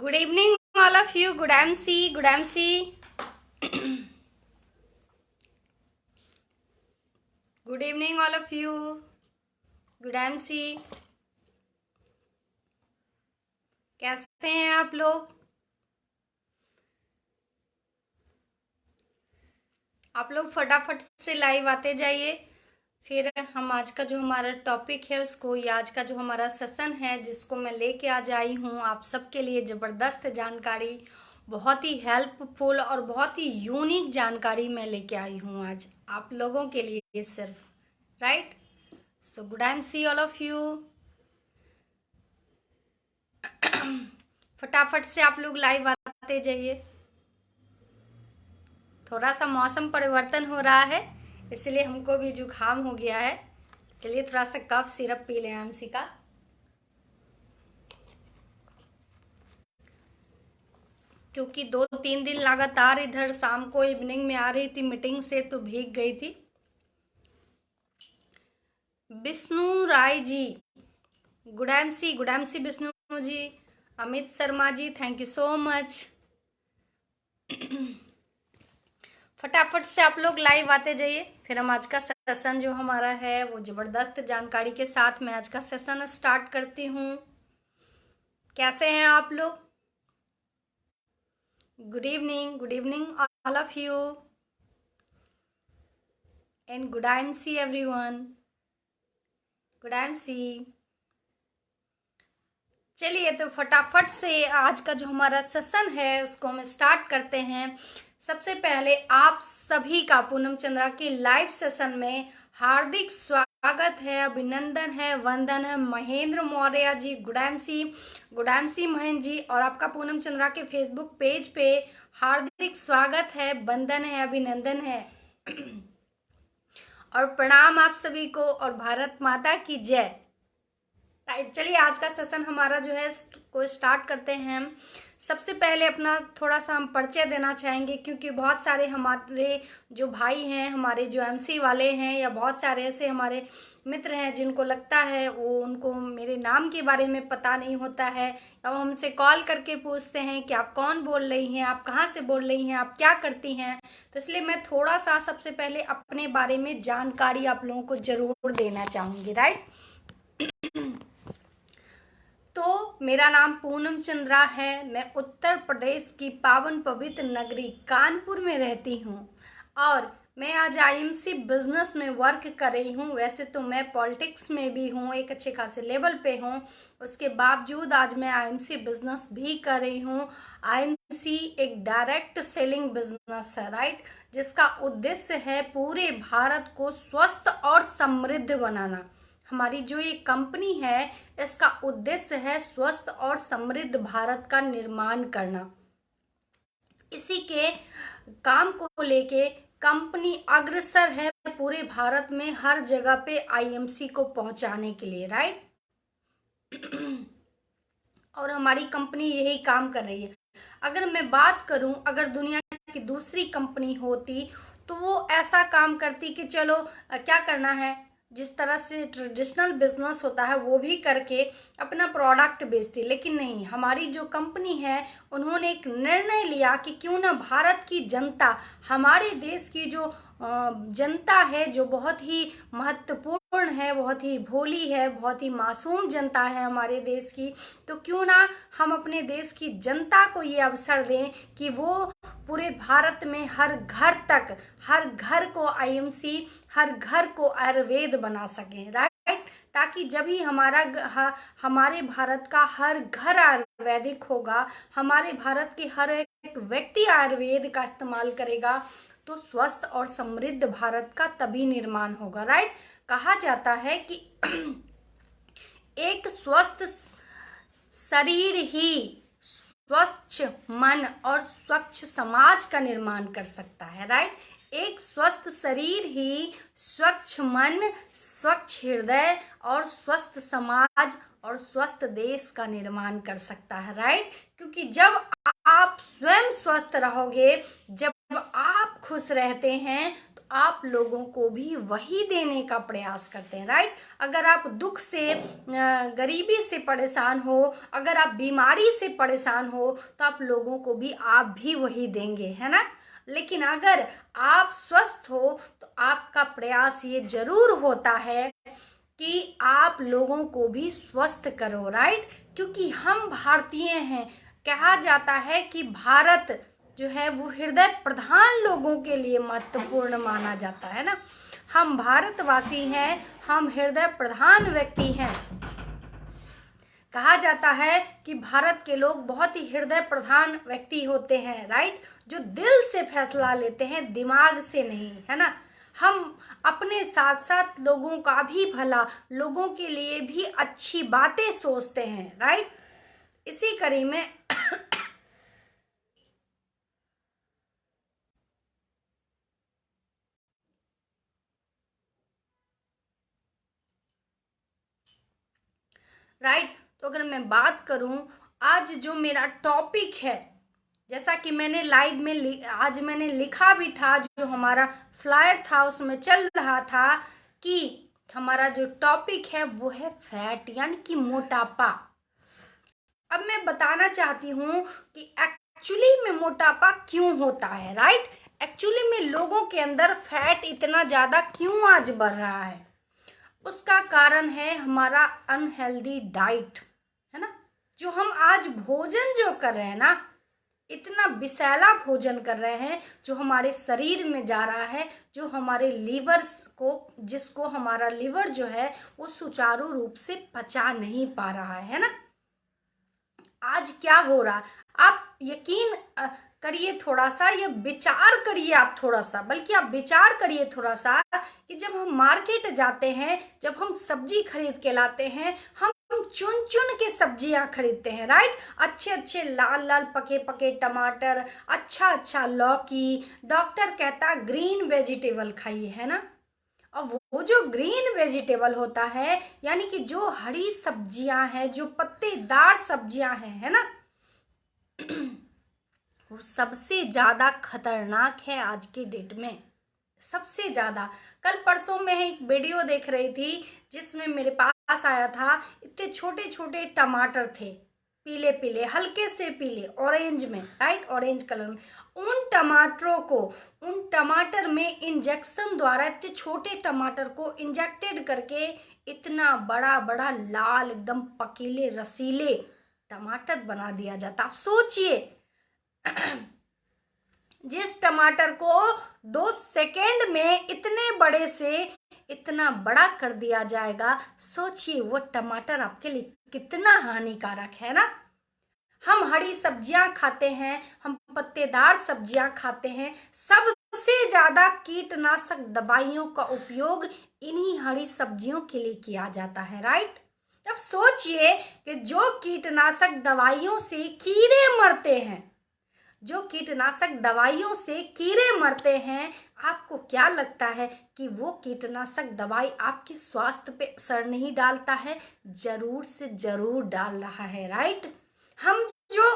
Good evening, all of you. Good MC. Good MC. Good evening, all of you. Good MC. कैसे हैं आप लोग? आप लोग फटाफट से लाइव आते जाइए। फिर हम आज का जो हमारा टॉपिक है उसको, या आज का जो हमारा सेशन है जिसको मैं लेके आज आई हूँ आप सबके लिए ज़बरदस्त जानकारी, बहुत ही हेल्पफुल और बहुत ही यूनिक जानकारी मैं लेके आई हूँ आज आप लोगों के लिए सिर्फ, right? So good I am see all of you. फटाफट से आप लोग लाइव आते जाइए। थोड़ा सा मौसम परिवर्तन हो रहा है इसलिए हमको भी जुकाम हो गया है। चलिए थोड़ा सा कफ सिरप पी लें एमसी का। क्योंकि 2-3 दिन लगातार इधर शाम को इवनिंग में आ रही थी मीटिंग से तो भीग गई थी। विष्णु राय जी, गुड एमसी Vishnu ji. Amit Sharma ji, thank you so much. फटाफट से आप लोग लाइव आते जाइए। फिर हम आज का सेशन जो हमारा है वो ज़बरदस्त जानकारी के साथ मैं आज का सेशन स्टार्ट करती हूँ। कैसे हैं आप लोग? Good evening all of you and good I see everyone. Good I see. चलिए तो फटाफट से आज का जो हमारा सेशन है उसको हम स्टार्ट करते हैं। सबसे पहले आप सभी का पूनम चंद्रा के लाइव सेशन में हार्दिक स्वागत है, अभिनंदन है, वंदन है। Mahendra Maurya ji, good M C Mahendra ji. और आपका पूनम चंद्रा के फेसबुक पेज पे हार्दिक स्वागत है, वंदन है, अभिनंदन है और प्रणाम आप सभी को, और भारत माता की जय। चलिए आज का सेशन हमारा जो है को स्टार्ट करते हैं। हम सबसे पहले अपना थोड़ा सा हम परिचय देना चाहेंगे, क्योंकि बहुत सारे हमारे जो भाई हैं, हमारे जो एमसी वाले हैं, या बहुत सारे ऐसे हमारे मित्र हैं जिनको लगता है वो उनको मेरे नाम के बारे में पता नहीं होता है, या वो हमसे कॉल करके पूछते हैं कि आप कौन बोल रही हैं, आप कहाँ से बोल रही हैं, आप क्या करती हैं। तो इसलिए मैं थोड़ा सा सबसे पहले अपने बारे में जानकारी आप लोगों को ज़रूर देना चाहूँगी, राइट? तो मेरा नाम पूनम चंद्रा है। मैं उत्तर प्रदेश की पावन पवित्र नगरी कानपुर में रहती हूँ और मैं आज आईएमसी बिजनेस में वर्क कर रही हूँ। वैसे तो मैं पॉलिटिक्स में भी हूँ, एक अच्छे खासे लेवल पे हूँ, उसके बावजूद आज मैं आईएमसी बिजनेस भी कर रही हूँ। आईएमसी एक डायरेक्ट सेलिंग बिजनेस है, राइट, जिसका उद्देश्य है पूरे भारत को स्वस्थ और समृद्ध बनाना। हमारी जो ये कंपनी है इसका उद्देश्य है स्वस्थ और समृद्ध भारत का निर्माण करना। इसी के काम को लेके कंपनी अग्रसर है पूरे भारत में हर जगह पे आईएमसी को पहुंचाने के लिए, राइट? और हमारी कंपनी यही काम कर रही है। अगर मैं बात करूं, अगर दुनिया की दूसरी कंपनी होती तो वो ऐसा काम करती कि चलो क्या करना है, जिस तरह से ट्रेडिशनल बिजनेस होता है वो भी करके अपना प्रोडक्ट बेचती। लेकिन नहीं, हमारी जो कंपनी है उन्होंने एक निर्णय लिया कि क्यों ना भारत की जनता, हमारे देश की जो जनता है जो बहुत ही महत्वपूर्ण है, बहुत ही भोली है, बहुत ही मासूम जनता है हमारे देश की, तो क्यों ना हम अपने देश की जनता को ये अवसर दें कि वो पूरे भारत में हर घर तक, हर घर को आईएमसी, हर घर को आयुर्वेद बना सकें, राइट? ताकि जब ही हमारे भारत का हर घर आयुर्वेदिक होगा, हमारे भारत के हर एक व्यक्ति आयुर्वेद का इस्तेमाल करेगा, तो स्वस्थ और समृद्ध भारत का तभी निर्माण होगा, राइट? कहा जाता है कि एक स्वस्थ शरीर ही स्वच्छ मन और स्वच्छ समाज का निर्माण कर सकता है, राइट? एक स्वस्थ शरीर ही स्वच्छ मन, स्वच्छ हृदय और स्वस्थ समाज और स्वस्थ देश का निर्माण कर सकता है, राइट? क्योंकि जब आप स्वयं स्वस्थ रहोगे, जब आप खुश रहते हैं, तो आप लोगों को भी वही देने का प्रयास करते हैं, राइट। अगर आप दुख से, गरीबी से परेशान हो, अगर आप बीमारी से परेशान हो, तो आप लोगों को भी आप भी वही देंगे, है ना। लेकिन अगर आप स्वस्थ हो तो आपका प्रयास ये जरूर होता है कि आप लोगों को भी स्वस्थ करो, राइट। क्योंकि हम भारतीय हैं, कहा जाता है कि भारत जो है वो हृदय प्रधान लोगों के लिए महत्वपूर्ण माना जाता है ना। हम भारतवासी हैं, हम हृदय प्रधान व्यक्ति हैं। कहा जाता है कि भारत के लोग बहुत ही हृदय प्रधान व्यक्ति होते हैं, राइट, जो दिल से फैसला लेते हैं, दिमाग से नहीं, है ना। हम अपने साथ साथ लोगों का भी भला, लोगों के लिए भी अच्छी बातें सोचते हैं, राइट। इसी कड़ी में राइट। तो अगर मैं बात करूं, आज जो मेरा टॉपिक है, जैसा कि मैंने लाइव में आज मैंने लिखा भी था, जो हमारा फ्लायर था उसमें चल रहा था कि हमारा जो टॉपिक है वो है फैट, यानी कि मोटापा। अब मैं बताना चाहती हूँ कि एक्चुअली में मोटापा क्यों होता है, राइट। एक्चुअली में लोगों के अंदर फैट इतना ज्यादा क्यों आज बढ़ रहा है, उसका कारण है हमारा अनहेल्दी डाइट, है ना। जो हम आज भोजन जो कर रहे हैं ना, इतना विषैला भोजन कर रहे हैं जो हमारे शरीर में जा रहा है, जो हमारे लीवर को, जिसको हमारा लीवर जो है वो सुचारू रूप से पचा नहीं पा रहा है ना। आज क्या हो रहा, आप यकीन करिए, थोड़ा सा ये विचार करिए आप, थोड़ा सा, बल्कि आप विचार करिए थोड़ा सा कि जब हम मार्केट जाते हैं, जब हम सब्जी खरीद के लाते हैं, हम चुन चुन के सब्जियां खरीदते हैं, राइट। अच्छे अच्छे लाल लाल पके पके टमाटर, अच्छा अच्छा लौकी, डॉक्टर कहता ग्रीन वेजिटेबल खाइए, है ना। और वो जो ग्रीन वेजिटेबल होता है, यानी कि जो हरी सब्जियां हैं, जो पत्तेदार सब्जियां हैं, है ना, वो सबसे ज्यादा खतरनाक है आज के डेट में, सबसे ज्यादा। कल परसों में एक वीडियो देख रही थी जिसमें मेरे पास आया था, इतने छोटे छोटे टमाटर थे, पीले पीले, हल्के से पीले, ऑरेंज में, राइट, ऑरेंज कलर में। उन टमाटरों को, उन टमाटर में इंजेक्शन द्वारा, इतने छोटे टमाटर को इंजेक्टेड करके इतना बड़ा बड़ा लाल एकदम पकीले रसीले टमाटर बना दिया जाता। आप सोचिए, जिस टमाटर को 2 सेकेंड में इतने बड़े से इतना बड़ा कर दिया जाएगा, सोचिए वो टमाटर आपके लिए कितना हानिकारक है ना। हम हरी सब्जियां खाते हैं, हम पत्तेदार सब्जियां खाते हैं, सबसे ज्यादा कीटनाशक दवाइयों का उपयोग इन्हीं हरी सब्जियों के लिए किया जाता है, राइट। अब सोचिए कि जो कीटनाशक दवाइयों से कीड़े मरते हैं, जो कीटनाशक दवाइयों से कीड़े मरते हैं, आपको क्या लगता है कि वो कीटनाशक दवाई आपके स्वास्थ्य पे असर नहीं डालता है? जरूर से जरूर डाल रहा है, राइट। हम जो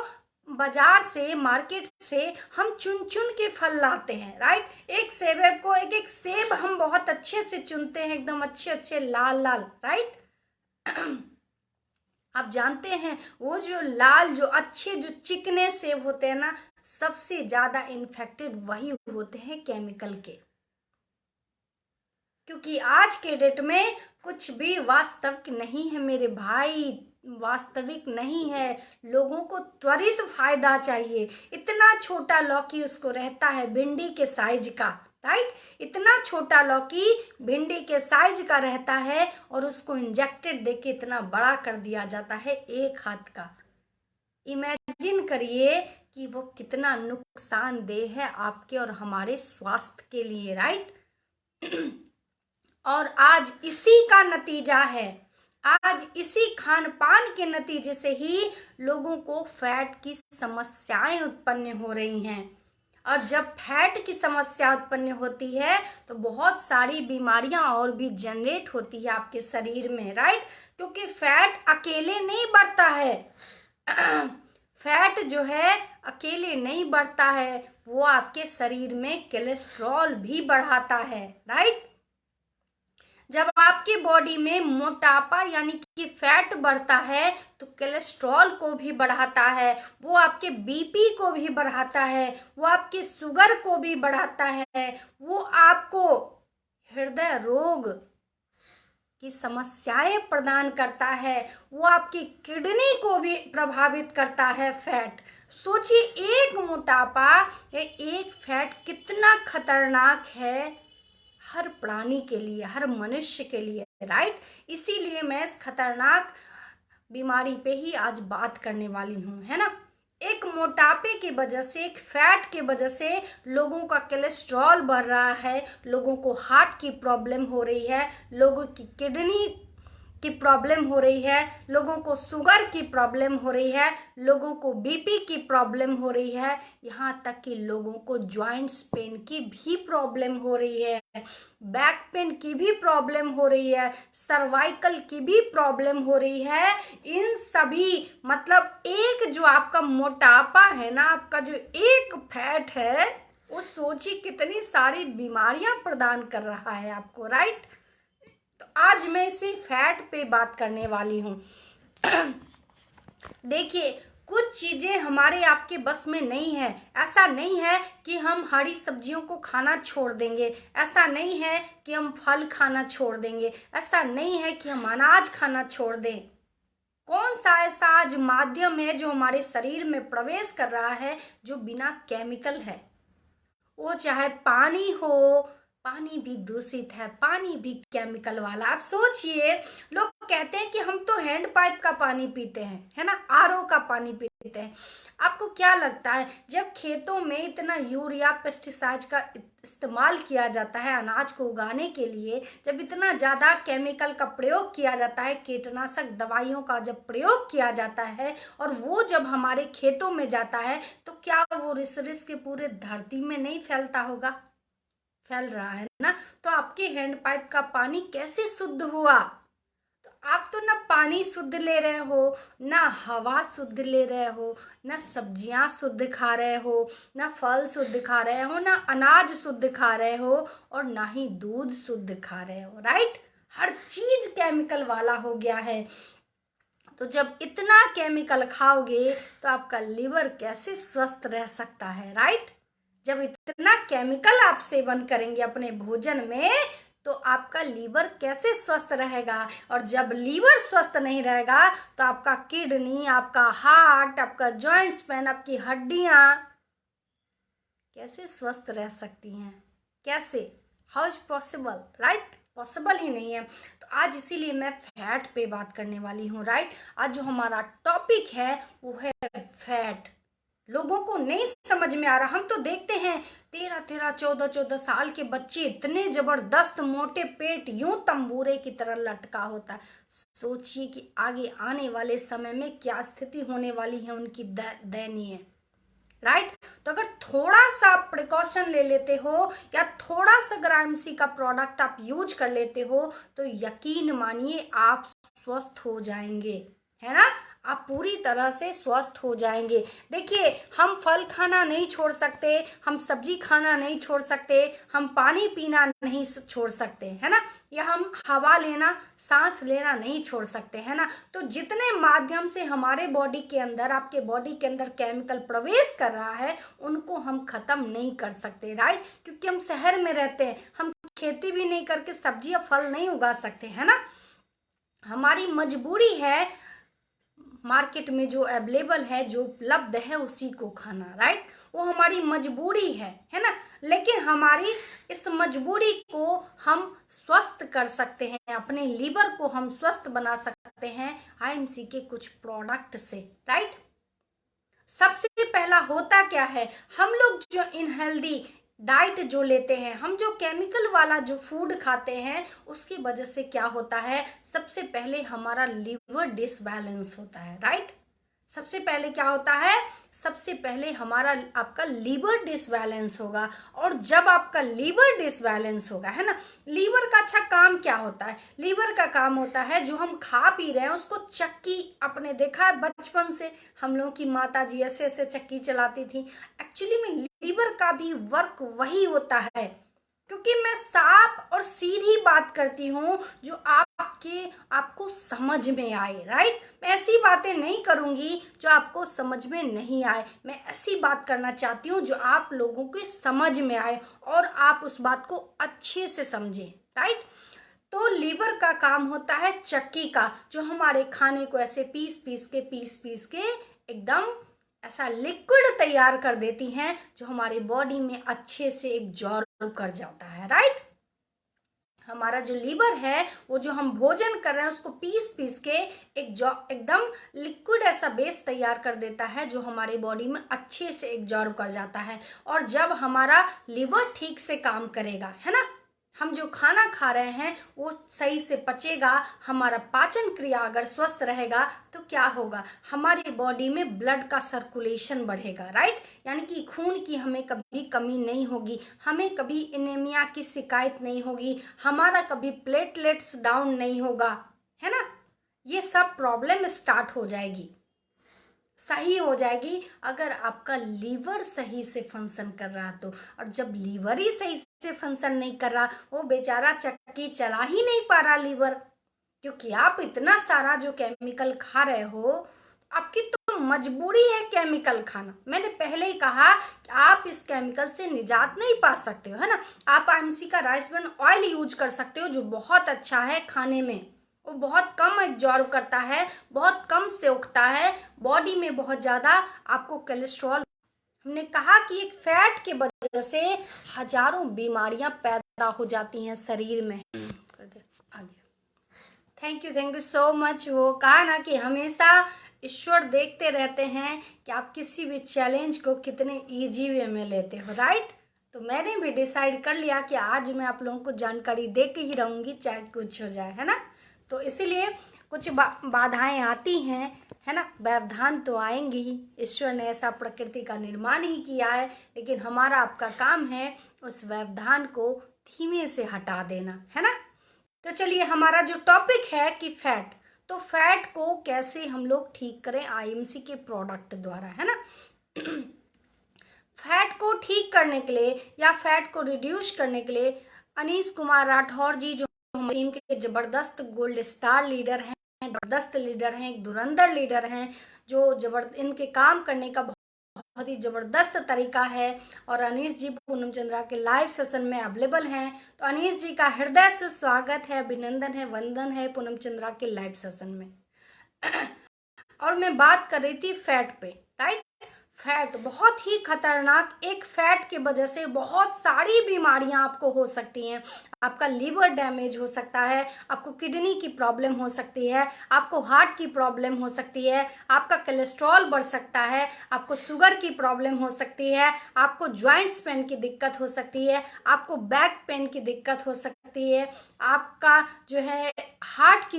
बाजार से, मार्केट से हम चुन चुन के फल लाते हैं, राइट। एक सेब को, एक एक सेब हम बहुत अच्छे से चुनते हैं, एकदम अच्छे अच्छे लाल लाल, राइट। आप जानते हैं वो जो लाल, जो अच्छे, जो चिकने सेब होते हैं ना, सबसे ज्यादा इन्फेक्टेड वही होते हैं केमिकल के। क्योंकि आज के डेट में कुछ भी वास्तविक नहीं है मेरे भाई, वास्तविक नहीं है। लोगों को त्वरित फायदा चाहिए। इतना छोटा लौकी उसको रहता है भिंडी के साइज का, राइट। इतना छोटा लौकी भिंडी के साइज का रहता है और उसको इंजेक्टेड देके इतना बड़ा कर दिया जाता है, एक हाथ का। इमेजिन करिए कि वो कितना नुकसानदेह है आपके और हमारे स्वास्थ्य के लिए, राइट। और आज इसी का नतीजा है, आज इसी खान पान के नतीजे से ही लोगों को फैट की समस्याएं उत्पन्न हो रही हैं। और जब फैट की समस्या उत्पन्न होती है तो बहुत सारी बीमारियां और भी जनरेट होती है आपके शरीर में, राइट। क्योंकि फैट अकेले नहीं बढ़ता है, फैट जो है अकेले नहीं बढ़ता है, वो आपके शरीर में कोलेस्ट्रॉल भी बढ़ाता है, राइट। जब आपकी बॉडी में मोटापा यानी कि फैट बढ़ता है तो कोलेस्ट्रॉल को भी बढ़ाता है, वो आपके बीपी को भी बढ़ाता है, वो आपके शुगर को भी बढ़ाता है, वो आपको हृदय रोग की समस्याएं प्रदान करता है, वो आपकी किडनी को भी प्रभावित करता है फैट। सोचिए एक मोटापा या एक फैट कितना खतरनाक है हर प्राणी के लिए, हर मनुष्य के लिए, राइट। इसीलिए मैं इस खतरनाक बीमारी पे ही आज बात करने वाली हूँ, है ना। एक मोटापे की वजह से, एक फैट की वजह से लोगों का कोलेस्ट्रॉल बढ़ रहा है, लोगों को हार्ट की प्रॉब्लम हो रही है, लोगों की किडनी की प्रॉब्लम हो रही है, लोगों को शुगर की प्रॉब्लम हो रही है, लोगों को बीपी की प्रॉब्लम हो रही है, यहाँ तक कि लोगों को जॉइंट्स पेन की भी प्रॉब्लम हो रही है, बैक पेन की भी प्रॉब्लम हो रही है, सर्वाइकल की भी प्रॉब्लम हो रही है। इन सभी मतलब एक जो आपका मोटापा है ना, आपका जो एक फैट है, वो सोचिए कितनी सारी बीमारियां प्रदान कर रहा है आपको, राइट। तो आज मैं इसी फैट पे बात करने वाली हूँ। देखिए कुछ चीजें हमारे आपके बस में नहीं है। ऐसा नहीं है कि हम हरी सब्जियों को खाना छोड़ देंगे, ऐसा नहीं है कि हम फल खाना छोड़ देंगे, ऐसा नहीं है कि हम अनाज खाना छोड़ दें। कौन सा ऐसा आज माध्यम है जो हमारे शरीर में प्रवेश कर रहा है जो बिना केमिकल है? वो चाहे पानी हो, पानी भी दूषित है, पानी भी केमिकल वाला। आप सोचिए, लोग कहते हैं कि हम तो हैंड पाइप का पानी पीते हैं, है ना, आरओ का पानी पीते हैं। आपको क्या लगता है जब खेतों में इतना यूरिया पेस्टिसाइड का इस्तेमाल किया जाता है अनाज को उगाने के लिए, जब इतना ज्यादा केमिकल का प्रयोग किया जाता है, कीटनाशक दवाइयों का जब प्रयोग किया जाता है और वो जब हमारे खेतों में जाता है, तो क्या वो रिस रिस के पूरे धरती में नहीं फैलता होगा? फैल रहा है ना। तो आपके हैंड पाइप का पानी कैसे शुद्ध हुआ? तो आप तो ना पानी शुद्ध ले रहे हो, ना हवा शुद्ध ले रहे हो, ना सब्जियां शुद्ध खा रहे हो, ना फल शुद्ध खा रहे हो, ना अनाज शुद्ध खा रहे हो, और ना ही दूध शुद्ध खा रहे हो, राइट। हर चीज केमिकल वाला हो गया है। तो जब इतना केमिकल खाओगे तो आपका लिवर कैसे स्वस्थ रह सकता है, राइट। जब इतना केमिकल आप सेवन करेंगे अपने भोजन में तो आपका लीवर कैसे स्वस्थ रहेगा? और जब लीवर स्वस्थ नहीं रहेगा तो आपका किडनी, आपका हार्ट, आपका जॉइंट्स पेन, आपकी हड्डियां कैसे स्वस्थ रह सकती हैं? कैसे? How is possible, right. Possible ही नहीं है। तो आज इसीलिए मैं फैट पे बात करने वाली हूँ, राइट। आज जो हमारा टॉपिक है वो है फैट। लोगों को नहीं समझ में आ रहा। हम तो देखते हैं 13-13, 14-14 साल के बच्चे इतने जबरदस्त मोटे पेट यूं तंबूरे की तरह लटका होता है। सोचिए कि आगे आने वाले समय में क्या स्थिति होने वाली है उनकी दयनीय, राइट। तो अगर थोड़ा सा आप प्रिकॉशन ले लेते हो या थोड़ा सा ग्रामसी का प्रोडक्ट आप यूज कर लेते हो तो यकीन मानिए आप स्वस्थ हो जाएंगे, है ना। आप पूरी तरह से स्वस्थ हो जाएंगे। देखिए हम फल खाना नहीं छोड़ सकते, हम सब्जी खाना नहीं छोड़ सकते, हम पानी पीना नहीं छोड़ सकते, है ना, या हम हवा लेना, सांस लेना नहीं छोड़ सकते, है ना। तो जितने माध्यम से हमारे बॉडी के अंदर, आपके बॉडी के अंदर केमिकल प्रवेश कर रहा है उनको हम खत्म नहीं कर सकते, राइट। क्योंकि हम शहर में रहते हैं, हम खेती भी नहीं करके सब्जी या फल नहीं उगा सकते, है ना। हमारी मजबूरी है मार्केट में जो अवेलेबल है, जो उपलब्ध है उसी को खाना, राइट। वो हमारी मजबूरी है ना। लेकिन हमारी इस मजबूरी को हम स्वस्थ कर सकते हैं, अपने लीवर को हम स्वस्थ बना सकते हैं आईएमसी के कुछ प्रोडक्ट से, राइट। सबसे पहला होता क्या है, हम लोग जो इनहेल्दी डाइट जो लेते हैं, हम जो केमिकल वाला जो फूड खाते हैं उसकी वजह से क्या होता है, सबसे पहले हमारा लिवर डिसबैलेंस होता है, राइट। सबसे पहले क्या होता है, सबसे पहले हमारा आपका लीवर डिसबैलेंस होगा। और जब आपका लीवर डिसबैलेंस होगा, है ना, लीवर का अच्छा काम क्या होता है, लीवर का काम होता है जो हम खा पी रहे हैं उसको चक्की, आपने देखा है बचपन से हम लोगों की माता जी ऐसे ऐसे चक्की चलाती थी, एक्चुअली में लीवर का भी वर्क वही होता है। क्योंकि मैं साफ और सीधी बात करती हूँ जो आपको समझ में आए, राइट। मैं ऐसी बातें नहीं करूंगी जो आपको समझ में नहीं आए, मैं ऐसी बात करना चाहती हूँ जो आप लोगों के समझ में आए और आप उस बात को अच्छे से समझें, राइट। तो लीवर का काम होता है चक्की का, जो हमारे खाने को ऐसे पीस पीस के एकदम ऐसा लिक्विड तैयार कर देती हैं जो हमारी बॉडी में अच्छे से एब्जॉर्ब कर जाता है, राइट। हमारा जो लीवर है वो जो हम भोजन कर रहे हैं उसको पीस पीस के एकदम लिक्विड ऐसा बेस तैयार कर देता है जो हमारे बॉडी में अच्छे से एब्जॉर्ब कर जाता है। और जब हमारा लीवर ठीक से काम करेगा, है ना, हम जो खाना खा रहे हैं वो सही से पचेगा, हमारा पाचन क्रिया अगर स्वस्थ रहेगा तो क्या होगा, हमारी बॉडी में ब्लड का सर्कुलेशन बढ़ेगा, राइट। यानी कि खून की हमें कभी कमी नहीं होगी, हमें कभी एनीमिया की शिकायत नहीं होगी, हमारा कभी प्लेटलेट्स डाउन नहीं होगा, है ना। ये सब प्रॉब्लम स्टार्ट हो जाएगी, सही हो जाएगी अगर आपका लीवर सही से फंक्शन कर रहा तो। और जब लीवर ही सही से फंक्शन नहीं कर रहा, वो बेचारा चक्की चला ही नहीं पा रहा लीवर, क्योंकि आप इतना सारा जो केमिकल खा रहे हो, आपकी तो मजबूरी है केमिकल खाना। मैंने पहले ही कहा कि आप इस केमिकल से निजात नहीं पा सकते हो, है ना। आप आईएमसी का राइस ब्रान ऑयल यूज कर सकते हो जो बहुत अच्छा है खाने में, वो बहुत कम एब्जॉर्ब करता है, बहुत कम सोखता है, बॉडी में बहुत ज़्यादा आपको कोलेस्ट्रॉल, हमने कहा कि एक फैट के वजह से हजारों बीमारियां पैदा हो जाती हैं शरीर में। कर दे आगे। Thank you so much. वो कहा ना कि हमेशा ईश्वर देखते रहते हैं कि आप किसी भी चैलेंज को कितने इजी वे में लेते हो, राइट। तो मैंने भी डिसाइड कर लिया कि आज मैं आप लोगों को जानकारी दे के ही रहूंगी, चाहे कुछ हो जाए, है ना। तो इसीलिए कुछ बाधाएं आती हैं, है ना, व्यवधान तो आएंगे ही, ईश्वर ने ऐसा प्रकृति का निर्माण ही किया है, लेकिन हमारा आपका काम है उस व्यवधान को धीमे से हटा देना, है ना। तो चलिए हमारा जो टॉपिक है कि फैट, तो फैट को कैसे हम लोग ठीक करें आईएमसी के प्रोडक्ट द्वारा, है ना। फैट को ठीक करने के लिए या फैट को रिड्यूस करने के लिए अनीश कुमार राठौर जी जो हमारी टीम के जबरदस्त गोल्ड स्टार लीडर हैं, जबरदस्त लीडर हैं, एक धुरंधर लीडर हैं, जो इनके काम करने का बहुत ही जबरदस्त तरीका है। और अनीश जी पूनम चंद्रा के लाइव सेशन में अवेलेबल हैं, तो अनीश जी का हृदय से स्वागत है, अभिनंदन है, वंदन है पूनम चंद्रा के लाइव सेशन में। और मैं बात कर रही थी फैट पे, राइट। फैट बहुत ही खतरनाक, एक फैट की वजह से बहुत सारी बीमारियां आपको हो सकती हैं। आपका लीवर डैमेज हो सकता है, आपको किडनी की प्रॉब्लम हो सकती है, आपको हार्ट की प्रॉब्लम हो सकती है, आपका कोलेस्ट्रॉल बढ़ सकता है, आपको शुगर की प्रॉब्लम हो सकती है, आपको जॉइंट्स पेन की दिक्कत हो सकती है, आपको बैक पेन की दिक्कत हो सकती है, आपका जो है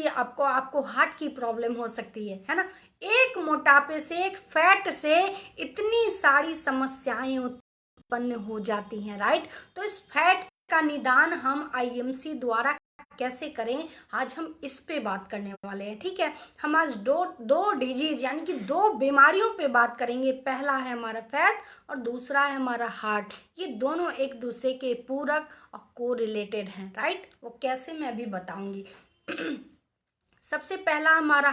आपको हार्ट की प्रॉब्लम हो सकती है ना। एक मोटापे से, एक फैट से इतनी सारी समस्याएं उत्पन्न हो जाती हैं, राइट। तो इस फैट का निदान हम आईएमसी द्वारा कैसे करें, आज हम इस पे बात करने वाले हैं, ठीक है। हम आज दो डिजीज यानी कि दो बीमारियों पे बात करेंगे। पहला है हमारा फैट और दूसरा है हमारा हार्ट। ये दोनों एक दूसरे के पूरक और को रिलेटेड हैं, राइट। वो कैसे मैं अभी बताऊंगी। सबसे पहला हमारा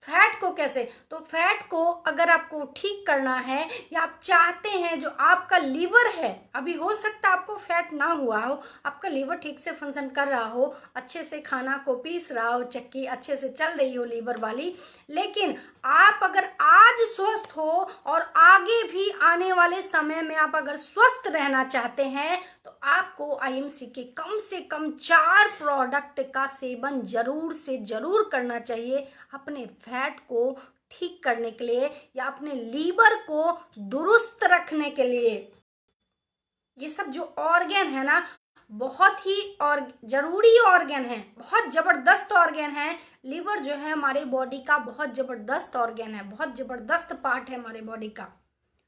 फैट को कैसे, तो फैट को अगर आपको ठीक करना है या आप चाहते हैं जो आपका लीवर है, अभी हो सकता है आपको फैट ना हुआ हो, आपका लीवर ठीक से फंक्शन कर रहा हो, अच्छे से खाना को पीस रहा हो, चक्की अच्छे से चल रही हो लीवर वाली, लेकिन आप अगर आज स्वस्थ हो और आगे भी आने वाले समय में आप अगर स्वस्थ रहना चाहते हैं तो आपको आईएमसी के कम से कम 4 प्रोडक्ट का सेवन जरूर से जरूर करना चाहिए अपने फैट को ठीक करने के लिए या अपने लीवर को दुरुस्त रखने के लिए। ये सब जो ऑर्गन है ना, बहुत ही और जरूरी ऑर्गन है, बहुत जबरदस्त ऑर्गन है। लीवर जो है हमारे बॉडी का बहुत जबरदस्त ऑर्गन है, बहुत जबरदस्त पार्ट है हमारे बॉडी का,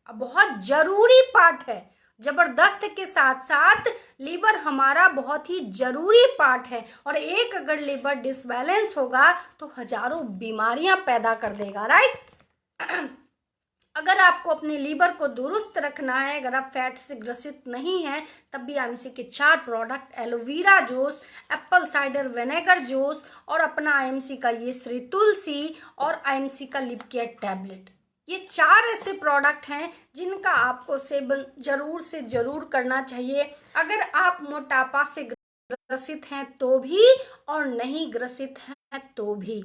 बहुत जरूरी पार्ट है। जबरदस्त के साथ साथ लीवर हमारा बहुत ही जरूरी पार्ट है, और एक अगर लीवर डिसबैलेंस होगा तो हजारों बीमारियां पैदा कर देगा, राइट। अगर आपको अपने लीवर को दुरुस्त रखना है, अगर आप फैट से ग्रसित नहीं हैं, तब भी आईएमसी के 4 product, aloe vera juice, Apple cider vinegar juice, और अपना आईएमसी का ये श्री तुलसी, और आईएमसी का लिप केयर टैबलेट, ये 4 ऐसे प्रोडक्ट हैं जिनका आपको सेवन जरूर से जरूर करना चाहिए। अगर आप मोटापा से ग्रसित हैं तो भी, और नहीं ग्रसित हैं तो भी,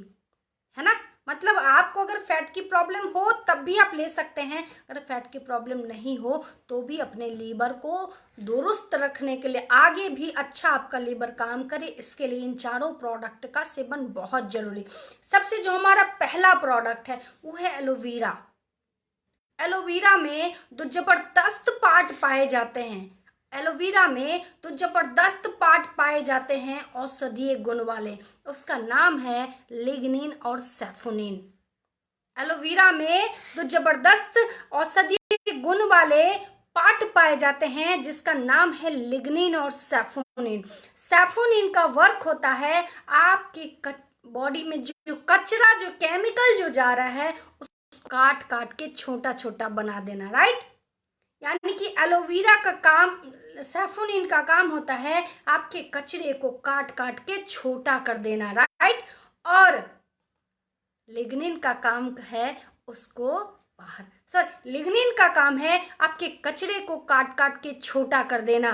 है ना। मतलब आपको अगर फैट की प्रॉब्लम हो तब भी आप ले सकते हैं, अगर फैट की प्रॉब्लम नहीं हो तो भी अपने लीवर को दुरुस्त रखने के लिए, आगे भी अच्छा आपका लीवर काम करे, इसके लिए इन 4 प्रोडक्ट का सेवन बहुत जरूरी। सबसे जो हमारा पहला प्रोडक्ट है वो है एलोवेरा। एलोवेरा में दो जबरदस्त पार्ट पाए जाते हैं, एलोवेरा में तो जबरदस्त पार्ट पाए जाते हैं औषधीय गुण वाले, उसका नाम है लिग्निन और सैफोनिन। एलोवेरा में तो जबरदस्त औषधीय गुण वाले पार्ट पाए जाते हैं जिसका नाम है लिग्निन और सैफोनिन। सैफोनिन का वर्क होता है आपके बॉडी में जो कचरा, जो केमिकल जो जा रहा है उसको काट काट के छोटा छोटा बना देना, राइट। यानी कि एलोवेरा का काम, सैफोनिन का काम होता है आपके कचरे को काट काट के छोटा कर देना, राइट। और लिग्निन का काम है उसको लिग्निन का काम है आपके कचरे को काट काट के छोटा कर देना,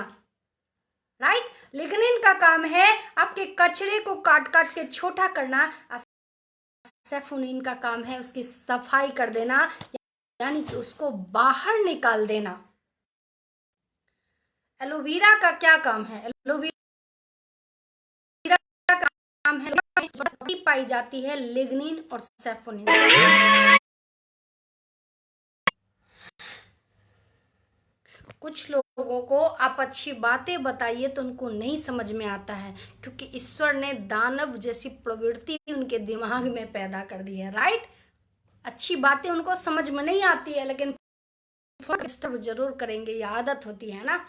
राइट। लिग्निन का काम है आपके कचरे को काट काट के छोटा करना, सैफोनिन का काम है उसकी सफाई कर देना, यानी कि उसको बाहर निकाल देना। एलोवेरा का क्या काम है? एलोवेरा का काम है पाई जाती है लिग्निन और सैफोनिन। कुछ लोगों को आप अच्छी बातें बताइए तो उनको नहीं समझ में आता है, क्योंकि ईश्वर ने दानव जैसी प्रवृत्ति उनके दिमाग में पैदा कर दी है, राइट। अच्छी बातें उनको समझ में नहीं आती है, लेकिन डिस्टर्ब जरूर करेंगे, ये आदत होती है ना।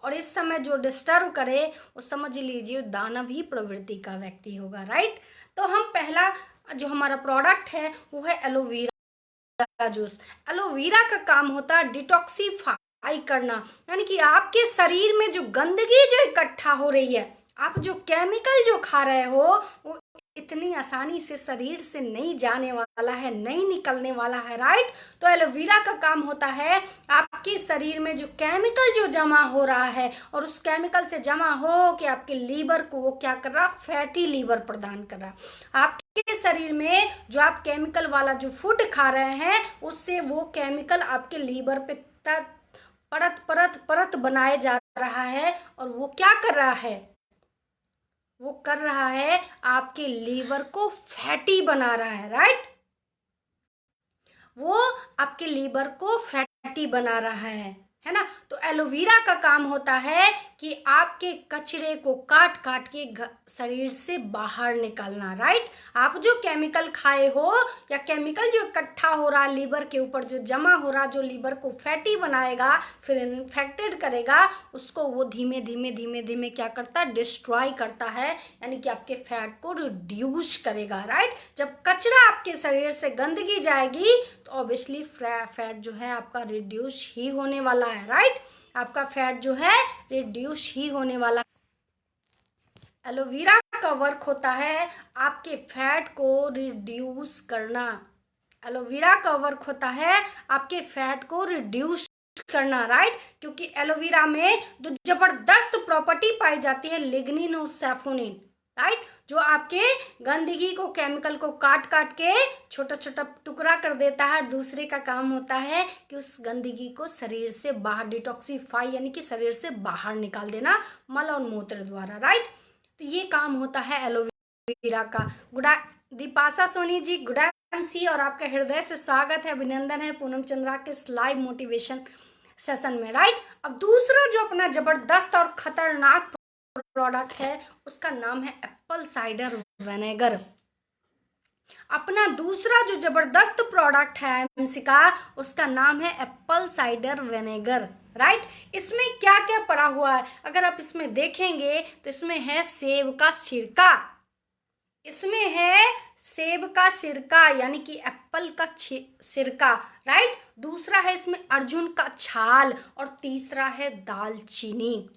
और इस समय जो डिस्टर्ब करे वो समझ लीजिए दानव ही प्रवृत्ति का व्यक्ति होगा, राइट। तो हम पहला जो हमारा प्रोडक्ट है वो है एलोवेरा जूस। एलोवेरा का काम होता है डिटॉक्सिफाई करना, यानी कि आपके शरीर में जो गंदगी जो इकट्ठा हो रही है, आप जो केमिकल जो खा रहे हो वो इतनी आसानी से शरीर से नहीं जाने वाला है, नहीं निकलने वाला है, राइट। तो एलोवेरा का काम होता है आपके शरीर में जो केमिकल जो जमा हो रहा है, और उस केमिकल से जमा हो कि आपके लीवर को वो क्या कर रहा, फैटी लीवर प्रदान कर रहा। आपके शरीर में जो आप केमिकल वाला जो फूड खा रहे हैं उससे वो केमिकल आपके लीवर पे परत परत परत बनाए जा रहा है, और वो क्या कर रहा है, वो कर रहा है आपके लीवर को फैटी बना रहा है, राइट। वो आपके लीवर को फैटी बना रहा है ना। तो एलोवेरा का काम होता है कि आपके कचरे को काट काट के शरीर से बाहर निकालना, राइट। आप जो केमिकल खाए हो या केमिकल जो इकट्ठा हो रहा लीवर के ऊपर जो जमा हो रहा, जो लीवर को फैटी बनाएगा, फिर इन्फेक्टेड करेगा, उसको वो धीमे धीमे धीमे धीमे क्या करता है, डिस्ट्रॉय करता है, यानी कि आपके फैट को रिड्यूस करेगा, राइट। जब कचरा आपके शरीर से गंदगी जाएगी तो ऑब्वियसली फैट जो है आपका रिड्यूस ही होने वाला है, राइट। आपका फैट जो है रिड्यूस ही होने वाला है। एलोवेरा का वर्क होता है आपके फैट को रिड्यूस करना। एलोवेरा का वर्क होता है आपके फैट को रिड्यूस करना, राइट। क्योंकि एलोवेरा में जो जबरदस्त प्रॉपर्टी पाई जाती है लिग्निन और सैफोनिन, राइट, जो आपके गंदगी को, केमिकल को काट काट के छोटा छोटा टुकड़ा कर देता है। दूसरे का काम होता है कि उस गंदगी को शरीर से बाहर डिटॉक्सिफाई, यानी कि शरीर से बाहर निकाल देना मल और मूत्र द्वारा, राइट। तो ये काम होता है एलोवेरा का। दीपाशा सोनी जी, गुड सी, और आपका हृदय से स्वागत है, अभिनंदन है पूनम चंद्रा के लाइव मोटिवेशन सेशन में, राइट। अब दूसरा जो अपना जबरदस्त और खतरनाक प्रोडक्ट है उसका नाम है एप्पल साइडर विनेगर। अपना दूसरा जो जबरदस्त प्रोडक्ट है एमसी का उसका नाम है एप्पल साइडर विनेगर, राइट। इसमें क्या क्या पड़ा हुआ है अगर आप इसमें देखेंगे तो इसमें है सेब का सिरका, इसमें है सेब का सिरका यानी कि एप्पल का सिरका, राइट। दूसरा है इसमें अर्जुन का छाल और तीसरा है दालचीनी।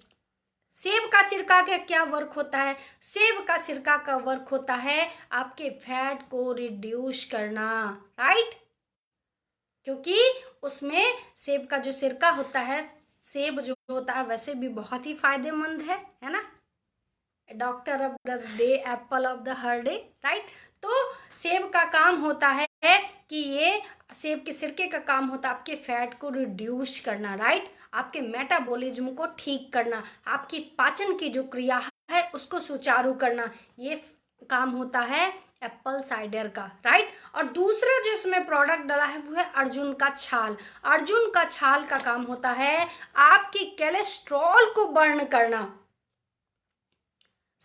सेब का सिरका का क्या वर्क होता है? सेब का सिरका का वर्क होता है आपके फैट को रिड्यूस करना, राइट। क्योंकि उसमें सेब का जो सिरका होता है, सेब जो होता है वैसे भी बहुत ही फायदेमंद है ना। Doctor of the day, Apple of the her day, right. तो सेब का काम होता है कि ये सेब के सिरके का काम होता है आपके फैट को रिड्यूस करना, राइट। आपके मेटाबॉलिज्म को ठीक करना, आपकी पाचन की जो क्रिया है उसको सुचारू करना, ये काम होता है एप्पल साइडर का, राइट। और दूसरा जो इसमें प्रोडक्ट डाला है वो है अर्जुन का छाल। अर्जुन का छाल का काम होता है आपकी कोलेस्ट्रॉल को बर्न करना।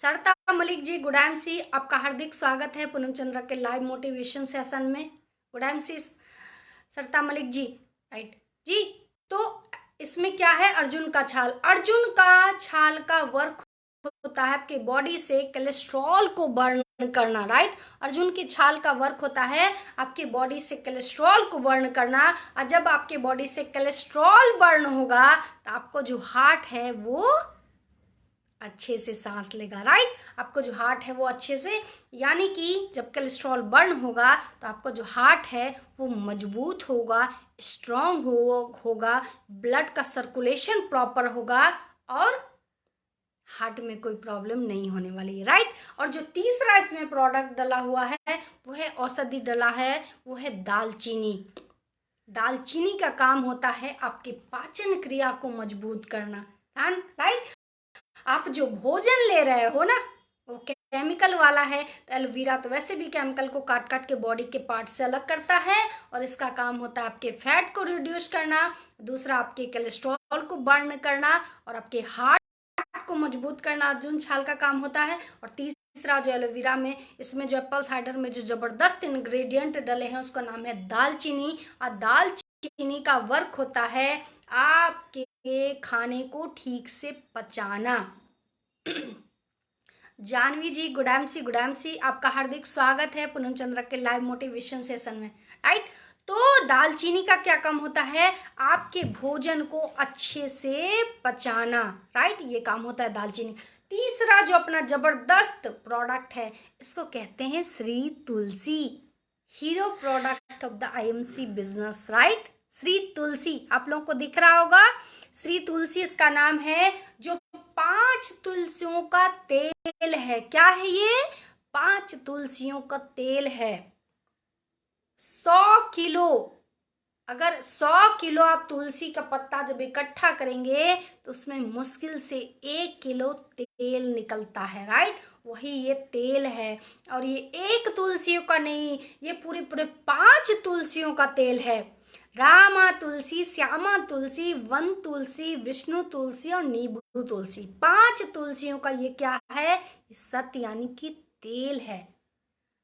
सरता मलिक जी, गुड एमसी, आपका हार्दिक स्वागत है पूनम चंद्रा के लाइव मोटिवेशन सेशन में। गुड एमसी सरता मलिक जी, राइट जी। तो इसमें क्या है? अर्जुन का छाल। अर्जुन का छाल का वर्क होता है आपके बॉडी से कोलेस्ट्रॉल को बर्न करना, राइट। अर्जुन की छाल का वर्क होता है आपकी बॉडी से कोलेस्ट्रॉल को बर्न करना। और जब आपके बॉडी से कोलेस्ट्रॉल बर्न होगा तो आपको जो हार्ट है वो अच्छे से सांस लेगा, राइट। आपको जो हार्ट है वो अच्छे से, यानी कि जब कोलेस्ट्रॉल बर्न होगा तो आपका जो हार्ट है वो मजबूत होगा, स्ट्रांग होगा, ब्लड का सर्कुलेशन प्रॉपर होगा और हार्ट में कोई प्रॉब्लम नहीं होने वाली है, राइट। और जो तीसरा इसमें प्रोडक्ट डला हुआ है वो है औषधि डला है, वो है दालचीनी। दालचीनी का काम होता है आपके पाचन क्रिया को मजबूत करना, राइट। आप जो भोजन ले रहे हो ना वो केमिकल वाला है, तो एलोवेरा तो वैसे भी केमिकल को काट काट के बॉडी के पार्ट से अलग करता है और इसका काम होता है आपके फैट को रिड्यूस करना, दूसरा आपके कोलेस्ट्रॉल को बर्न करना और आपके हार्ट को मजबूत करना अर्जुन छाल का काम होता है। और तीसरा जो एलोवेरा में, इसमें जो एप्पल साइडर में जो जबरदस्त इंग्रेडिएंट डले हैं उसका नाम है दालचीनी। और दालचीनी का वर्क होता है आपके खाने को ठीक से पचाना। जानवी जी, गुड एमसी, आपका हार्दिक स्वागत है पूनम चंद्रा के लाइव मोटिवेशन सेशन में, राइट। तो दालचीनी का क्या काम होता है? आपके भोजन को अच्छे से पचाना, राइट, ये काम होता है दालचीनी। तीसरा जो अपना जबरदस्त प्रोडक्ट है इसको कहते हैं Shri Tulsi, hero product of the IMC business, right. Shri Tulsi आप लोगों को दिख रहा होगा, श्री तुलसी इसका नाम है। जो 5 तुलसियों का तेल है, क्या है ये? 5 तुलसियों का तेल है। 100 किलो, अगर 100 किलो आप तुलसी का पत्ता जब इकट्ठा करेंगे तो उसमें मुश्किल से 1 किलो तेल निकलता है, राइट। वही ये तेल है। और ये एक तुलसियों का नहीं, ये पूरे 5 तुलसियों का तेल है। रामा तुलसी, श्यामा तुलसी, वन तुलसी, विष्णु तुलसी और नींबू तुलसी, 5 तुलसियों का ये क्या है? सत्य यानी कि तेल है।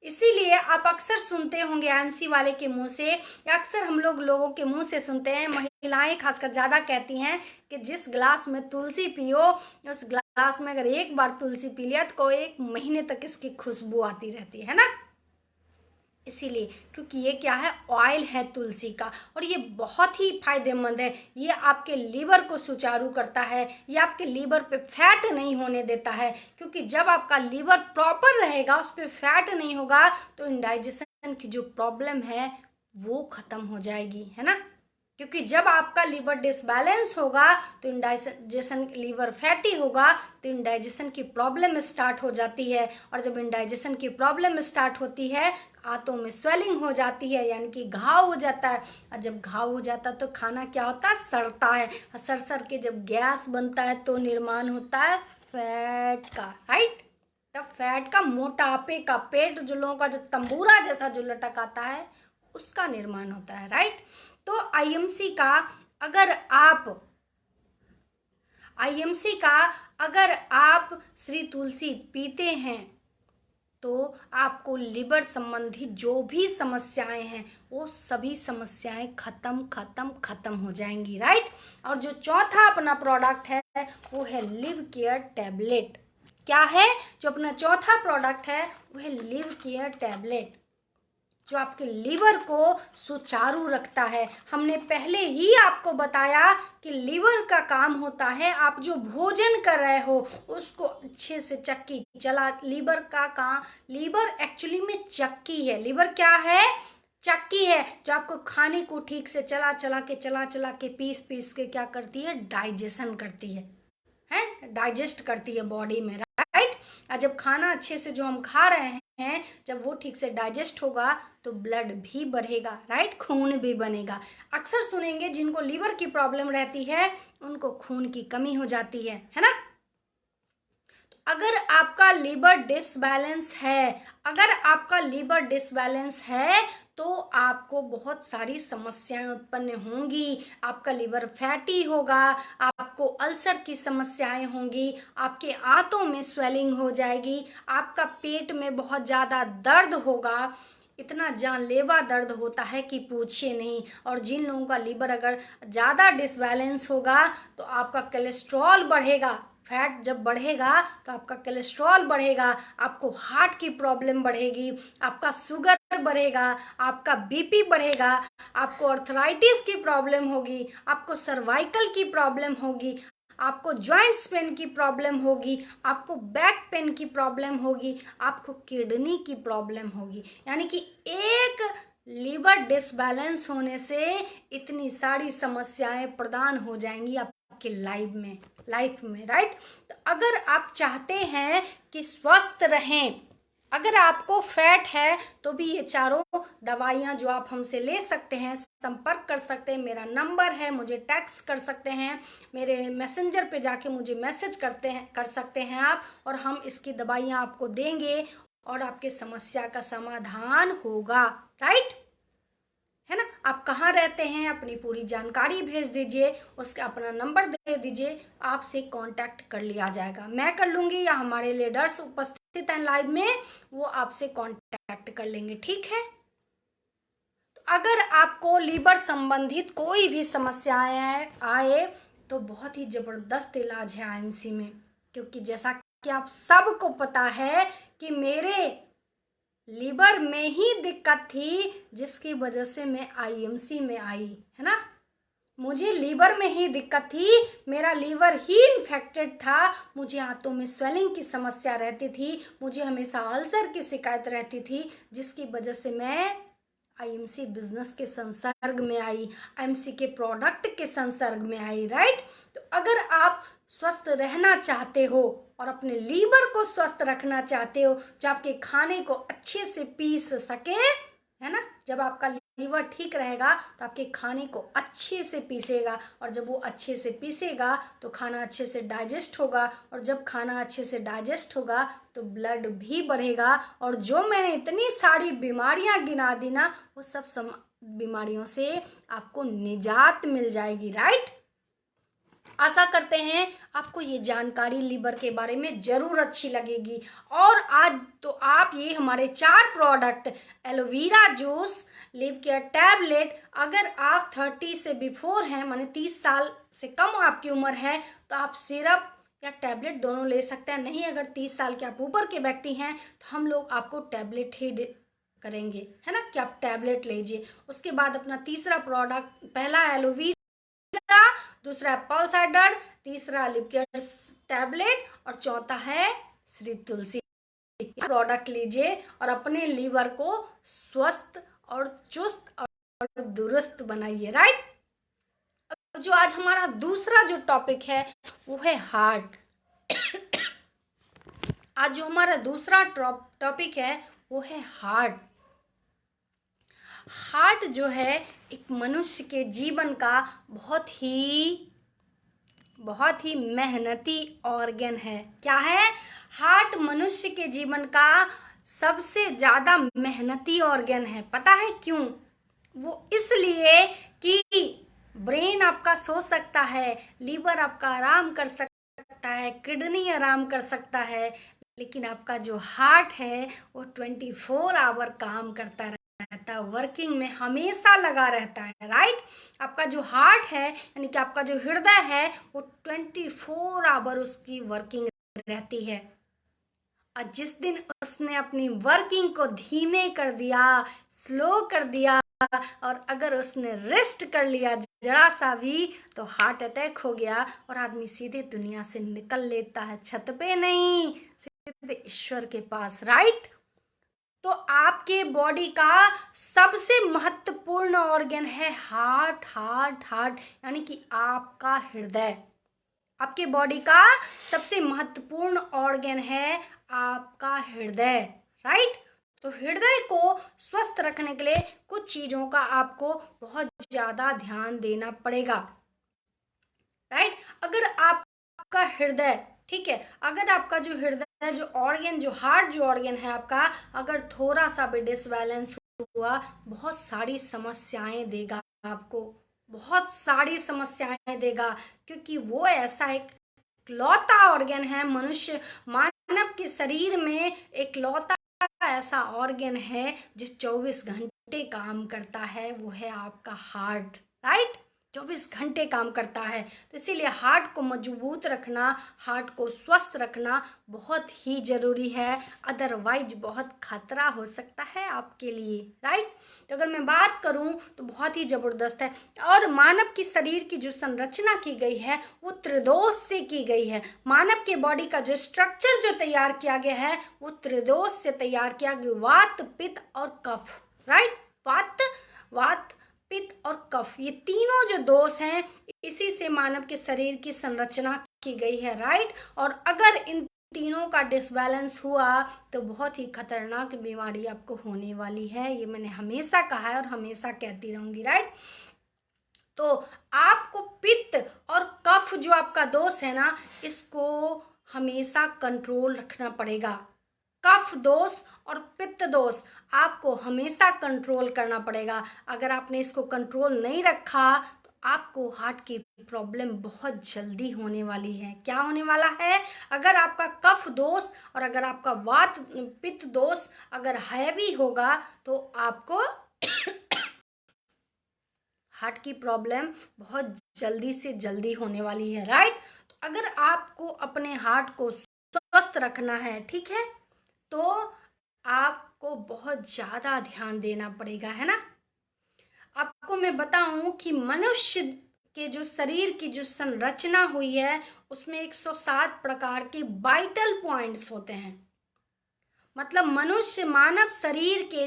इसीलिए आप अक्सर सुनते होंगे एमसी वाले के मुंह से, या अक्सर हम लोगों के मुंह से सुनते हैं, महिलाएं खासकर ज्यादा कहती हैं कि जिस गिलास में तुलसी पियो उस गिलास में अगर एक बार तुलसी पी लिया तो 1 महीने तक इसकी खुशबू आती रहती है ना। इसीलिए, क्योंकि ये क्या है? ऑयल है तुलसी का और ये बहुत ही फायदेमंद है। ये आपके लीवर को सुचारू करता है, ये आपके लीवर पे फैट नहीं होने देता है, क्योंकि जब आपका लीवर प्रॉपर रहेगा, उस पर फैट नहीं होगा तो इंडाइजेशन की जो प्रॉब्लम है वो खत्म हो जाएगी, है ना। क्योंकि जब आपका लीवर डिसबैलेंस होगा तो इंडाइजेशन, लीवर फैटी होगा तो इंडाइजेशन की प्रॉब्लम स्टार्ट हो जाती है। और जब इंडाइजेशन की प्रॉब्लम स्टार्ट होती है आंतों में स्वेलिंग हो जाती है, यानी कि घाव हो जाता है। और जब घाव हो जाता है तो खाना क्या होता है? सड़ता है। सड़ के जब गैस बनता है तो निर्माण होता है फैट का, राइट। तब फैट का, मोटापे का, पेट जो लोगों का जो तंबूरा जैसा जो लटक आता है उसका निर्माण होता है, राइट। तो आईएमसी का अगर आप आईएमसी का अगर आप श्री तुलसी पीते हैं तो आपको लिवर संबंधी जो भी समस्याएं हैं वो सभी समस्याएं खत्म हो जाएंगी, राइट। और जो चौथा अपना प्रोडक्ट है वो है लिव केयर टैबलेट। क्या है जो अपना चौथा प्रोडक्ट है? वो है लिव केयर टैबलेट, जो आपके लीवर को सुचारू रखता है। हमने पहले ही आपको बताया कि लीवर का काम होता है, आप जो भोजन कर रहे हो उसको अच्छे से चक्की चला। लीवर का काम, लीवर एक्चुअली में चक्की है। लीवर क्या है? चक्की है, जो आपको खाने को ठीक से चला चला के पीस के क्या करती है? डाइजेशन करती है डाइजेस्ट करती है बॉडी में, राइट। और जब खाना अच्छे से जो हम खा रहे हैं, जब वो ठीक से डाइजेस्ट होगा तो ब्लड भी बढ़ेगा, राइट, खून भी बनेगा। अक्सर सुनेंगे जिनको लीवर की प्रॉब्लम रहती है उनको खून की कमी हो जाती है ना। तो अगर आपका लीवर डिसबैलेंस है तो आपको बहुत सारी समस्याएं उत्पन्न होंगी। आपका लीवर फैटी होगा, आपको अल्सर की समस्याएं होंगी, आपके आंतों में स्वेलिंग हो जाएगी, आपका पेट में बहुत ज़्यादा दर्द होगा। इतना जानलेवा दर्द होता है कि पूछिए नहीं। और जिन लोगों का लीवर अगर ज़्यादा डिसबैलेंस होगा तो आपका कोलेस्ट्रॉल बढ़ेगा। फैट जब बढ़ेगा तो आपका कोलेस्ट्रॉल बढ़ेगा, आपको हार्ट की प्रॉब्लम बढ़ेगी, आपका शुगर बढ़ेगा, आपका बीपी बढ़ेगा, आपको अर्थराइटिस की प्रॉब्लम होगी, आपको सर्वाइकल की प्रॉब्लम होगी, आपको जॉइंट्स पेन की प्रॉब्लम होगी, आपको बैक पेन की प्रॉब्लम होगी, आपको किडनी की प्रॉब्लम होगी। यानी कि एक लीवर डिसबैलेंस होने से इतनी सारी समस्याएं प्रदान हो जाएंगी आपके लाइफ में, राइट। तो अगर आप चाहते हैं कि स्वस्थ रहें, अगर आपको फैट है तो भी ये चारों दवाइयाँ जो आप हमसे ले सकते हैं, संपर्क कर सकते हैं। मेरा नंबर है, मुझे टेक्स्ट कर सकते हैं, मेरे मैसेंजर पे जाके मुझे मैसेज कर सकते हैं आप, और हम इसकी दवाइयाँ आपको देंगे और आपके समस्या का समाधान होगा, राइट, है ना। आप कहाँ रहते हैं अपनी पूरी जानकारी भेज दीजिए, उसका अपना नंबर दे दीजिए, आपसे कांटेक्ट कर लिया जाएगा। मैं कर लूँगी या हमारे लीडर्स उपस्थित हैं लाइव में, वो आपसे कांटेक्ट कर लेंगे, ठीक है। तो अगर आपको लीवर संबंधित कोई भी समस्याएं आए तो बहुत ही ज़बरदस्त इलाज है आईएमसी में, क्योंकि जैसा कि आप सबको पता है कि मेरे लीवर में ही दिक्कत थी जिसकी वजह से मैं आईएमसी में आई, है ना। मुझे लीवर में ही दिक्कत थी, मेरा लीवर ही इन्फेक्टेड था, मुझे आंतों में स्वेलिंग की समस्या रहती थी, मुझे हमेशा अल्सर की शिकायत रहती थी, जिसकी वजह से मैं आईएमसी बिजनेस के संसर्ग में आई, आईएमसी के प्रोडक्ट के संसर्ग में आई, राइट। तो अगर आप स्वस्थ रहना चाहते हो और अपने लीवर को स्वस्थ रखना चाहते हो, जो आपके खाने को अच्छे से पीस सके, है ना, जब आपका लीवर ठीक रहेगा तो आपके खाने को अच्छे से पीसेगा, और जब वो अच्छे से पीसेगा तो खाना अच्छे से डाइजेस्ट होगा, और जब खाना अच्छे से डाइजेस्ट होगा तो ब्लड भी बढ़ेगा, और जो मैंने इतनी सारी बीमारियां गिना दी ना, वो सब बीमारियों से आपको निजात मिल जाएगी, राइट। आशा करते हैं आपको ये जानकारी लीवर के बारे में जरूर अच्छी लगेगी। और आज तो आप ये हमारे 4 product, aloe vera juice, live care tablet, अगर आप 30 से बिफोर हैं, माने 30 साल से कम आपकी उम्र है, तो आप सिरप या टैबलेट दोनों ले सकते हैं। नहीं, अगर 30 साल के आप ऊपर के व्यक्ति हैं तो हम लोग आपको टैबलेट ही करेंगे, है ना, कि आप टैबलेट लीजिए। उसके बाद अपना तीसरा प्रोडक्ट, पहला एलोवेरा, दूसरा एप्पल साइडर, तीसरा लिव केयर टैबलेट, और चौथा है श्री तुलसी। प्रोडक्ट लीजिए और अपने लीवर को स्वस्थ और चुस्त और दुरुस्त बनाइए, राइट। अब जो आज हमारा दूसरा जो टॉपिक है वो है हार्ट। आज जो हमारा दूसरा टॉपिक है वो है हार्ट। हार्ट जो है एक मनुष्य के जीवन का बहुत ही मेहनती ऑर्गन है। क्या है? हार्ट मनुष्य के जीवन का सबसे ज्यादा मेहनती ऑर्गन है। पता है क्यों? वो इसलिए कि ब्रेन आपका सो सकता है, लीवर आपका आराम कर सकता है, किडनी आराम कर सकता है, लेकिन आपका जो हार्ट है वो 24 आवर काम करता रहता है, वर्किंग में हमेशा लगा रहता है, राइट। आपका जो हार्ट है यानी कि आपका जो हृदय है वो 24 आवर उसकी वर्किंग रहती है। और जिस दिन उसने अपनी वर्किंग को धीमे कर दिया, स्लो कर दिया, और अगर उसने रेस्ट कर लिया जरा सा भी, तो हार्ट अटैक हो गया और आदमी सीधे दुनिया से निकल लेता है, छत पे नहीं, सीधे ईश्वर के पास, राइट। तो आपके बॉडी का सबसे महत्वपूर्ण ऑर्गन है हार्ट, हार्ट, हार्ट यानी कि आपका हृदय। आपके बॉडी का सबसे महत्वपूर्ण ऑर्गन है आपका हृदय, राइट। तो हृदय को स्वस्थ रखने के लिए कुछ चीजों का आपको बहुत ज्यादा ध्यान देना पड़ेगा, राइट। अगर आपका हृदय, ठीक है, अगर आपका जो हृदय जो ऑर्गन, जो हार्ट जो ऑर्गन है आपका, अगर थोड़ा सा भी डिसबैलेंस हुआ, बहुत सारी समस्याएं देगा आपको, बहुत सारी समस्याएं देगा, क्योंकि वो ऐसा एक लौता ऑर्गन है, मनुष्य मानव के शरीर में एक लौता ऐसा ऑर्गन है जो 24 घंटे काम करता है, वो है आपका हार्ट, राइट। 24 घंटे काम करता है। तो इसीलिए हार्ट को मजबूत रखना, हार्ट को स्वस्थ रखना बहुत ही जरूरी है, अदरवाइज बहुत खतरा हो सकता है आपके लिए, राइट। तो अगर मैं बात करूं तो बहुत ही जबरदस्त है। और मानव की शरीर की जो संरचना की गई है वो त्रिदोष से की गई है। मानव के बॉडी का जो स्ट्रक्चर जो तैयार किया गया है वो त्रिदोष से तैयार किया गया, वात, पित्त और कफ, राइट। वात, पित्त और कफ, ये तीनों जो दोष हैं, इसी से मानव के शरीर की संरचना की गई है, राइट। और अगर इन तीनों का डिसबैलेंस हुआ तो बहुत ही खतरनाक बीमारी आपको होने वाली है, ये मैंने हमेशा कहा है और हमेशा कहती रहूंगी, राइट। तो आपको पित्त और कफ जो आपका दोष है ना, इसको हमेशा कंट्रोल रखना पड़ेगा। कफ दोष और पित्त दोष आपको हमेशा कंट्रोल करना पड़ेगा। अगर आपने इसको कंट्रोल नहीं रखा तो आपको हार्ट की प्रॉब्लम बहुत जल्दी होने वाली है। क्या होने वाला है? अगर आपका कफ दोष और अगर आपका वात पित्त दोष अगर हैवी होगा तो आपको हार्ट की प्रॉब्लम बहुत जल्दी से जल्दी होने वाली है, राइट। तो अगर आपको अपने हार्ट को स्वस्थ रखना है, ठीक है, तो आपको बहुत ज्यादा ध्यान देना पड़ेगा, है ना। आपको मैं बताऊं कि मनुष्य के जो शरीर की जो संरचना हुई है उसमें 107 प्रकार के वाइटल पॉइंट्स होते हैं। मतलब मनुष्य मानव शरीर के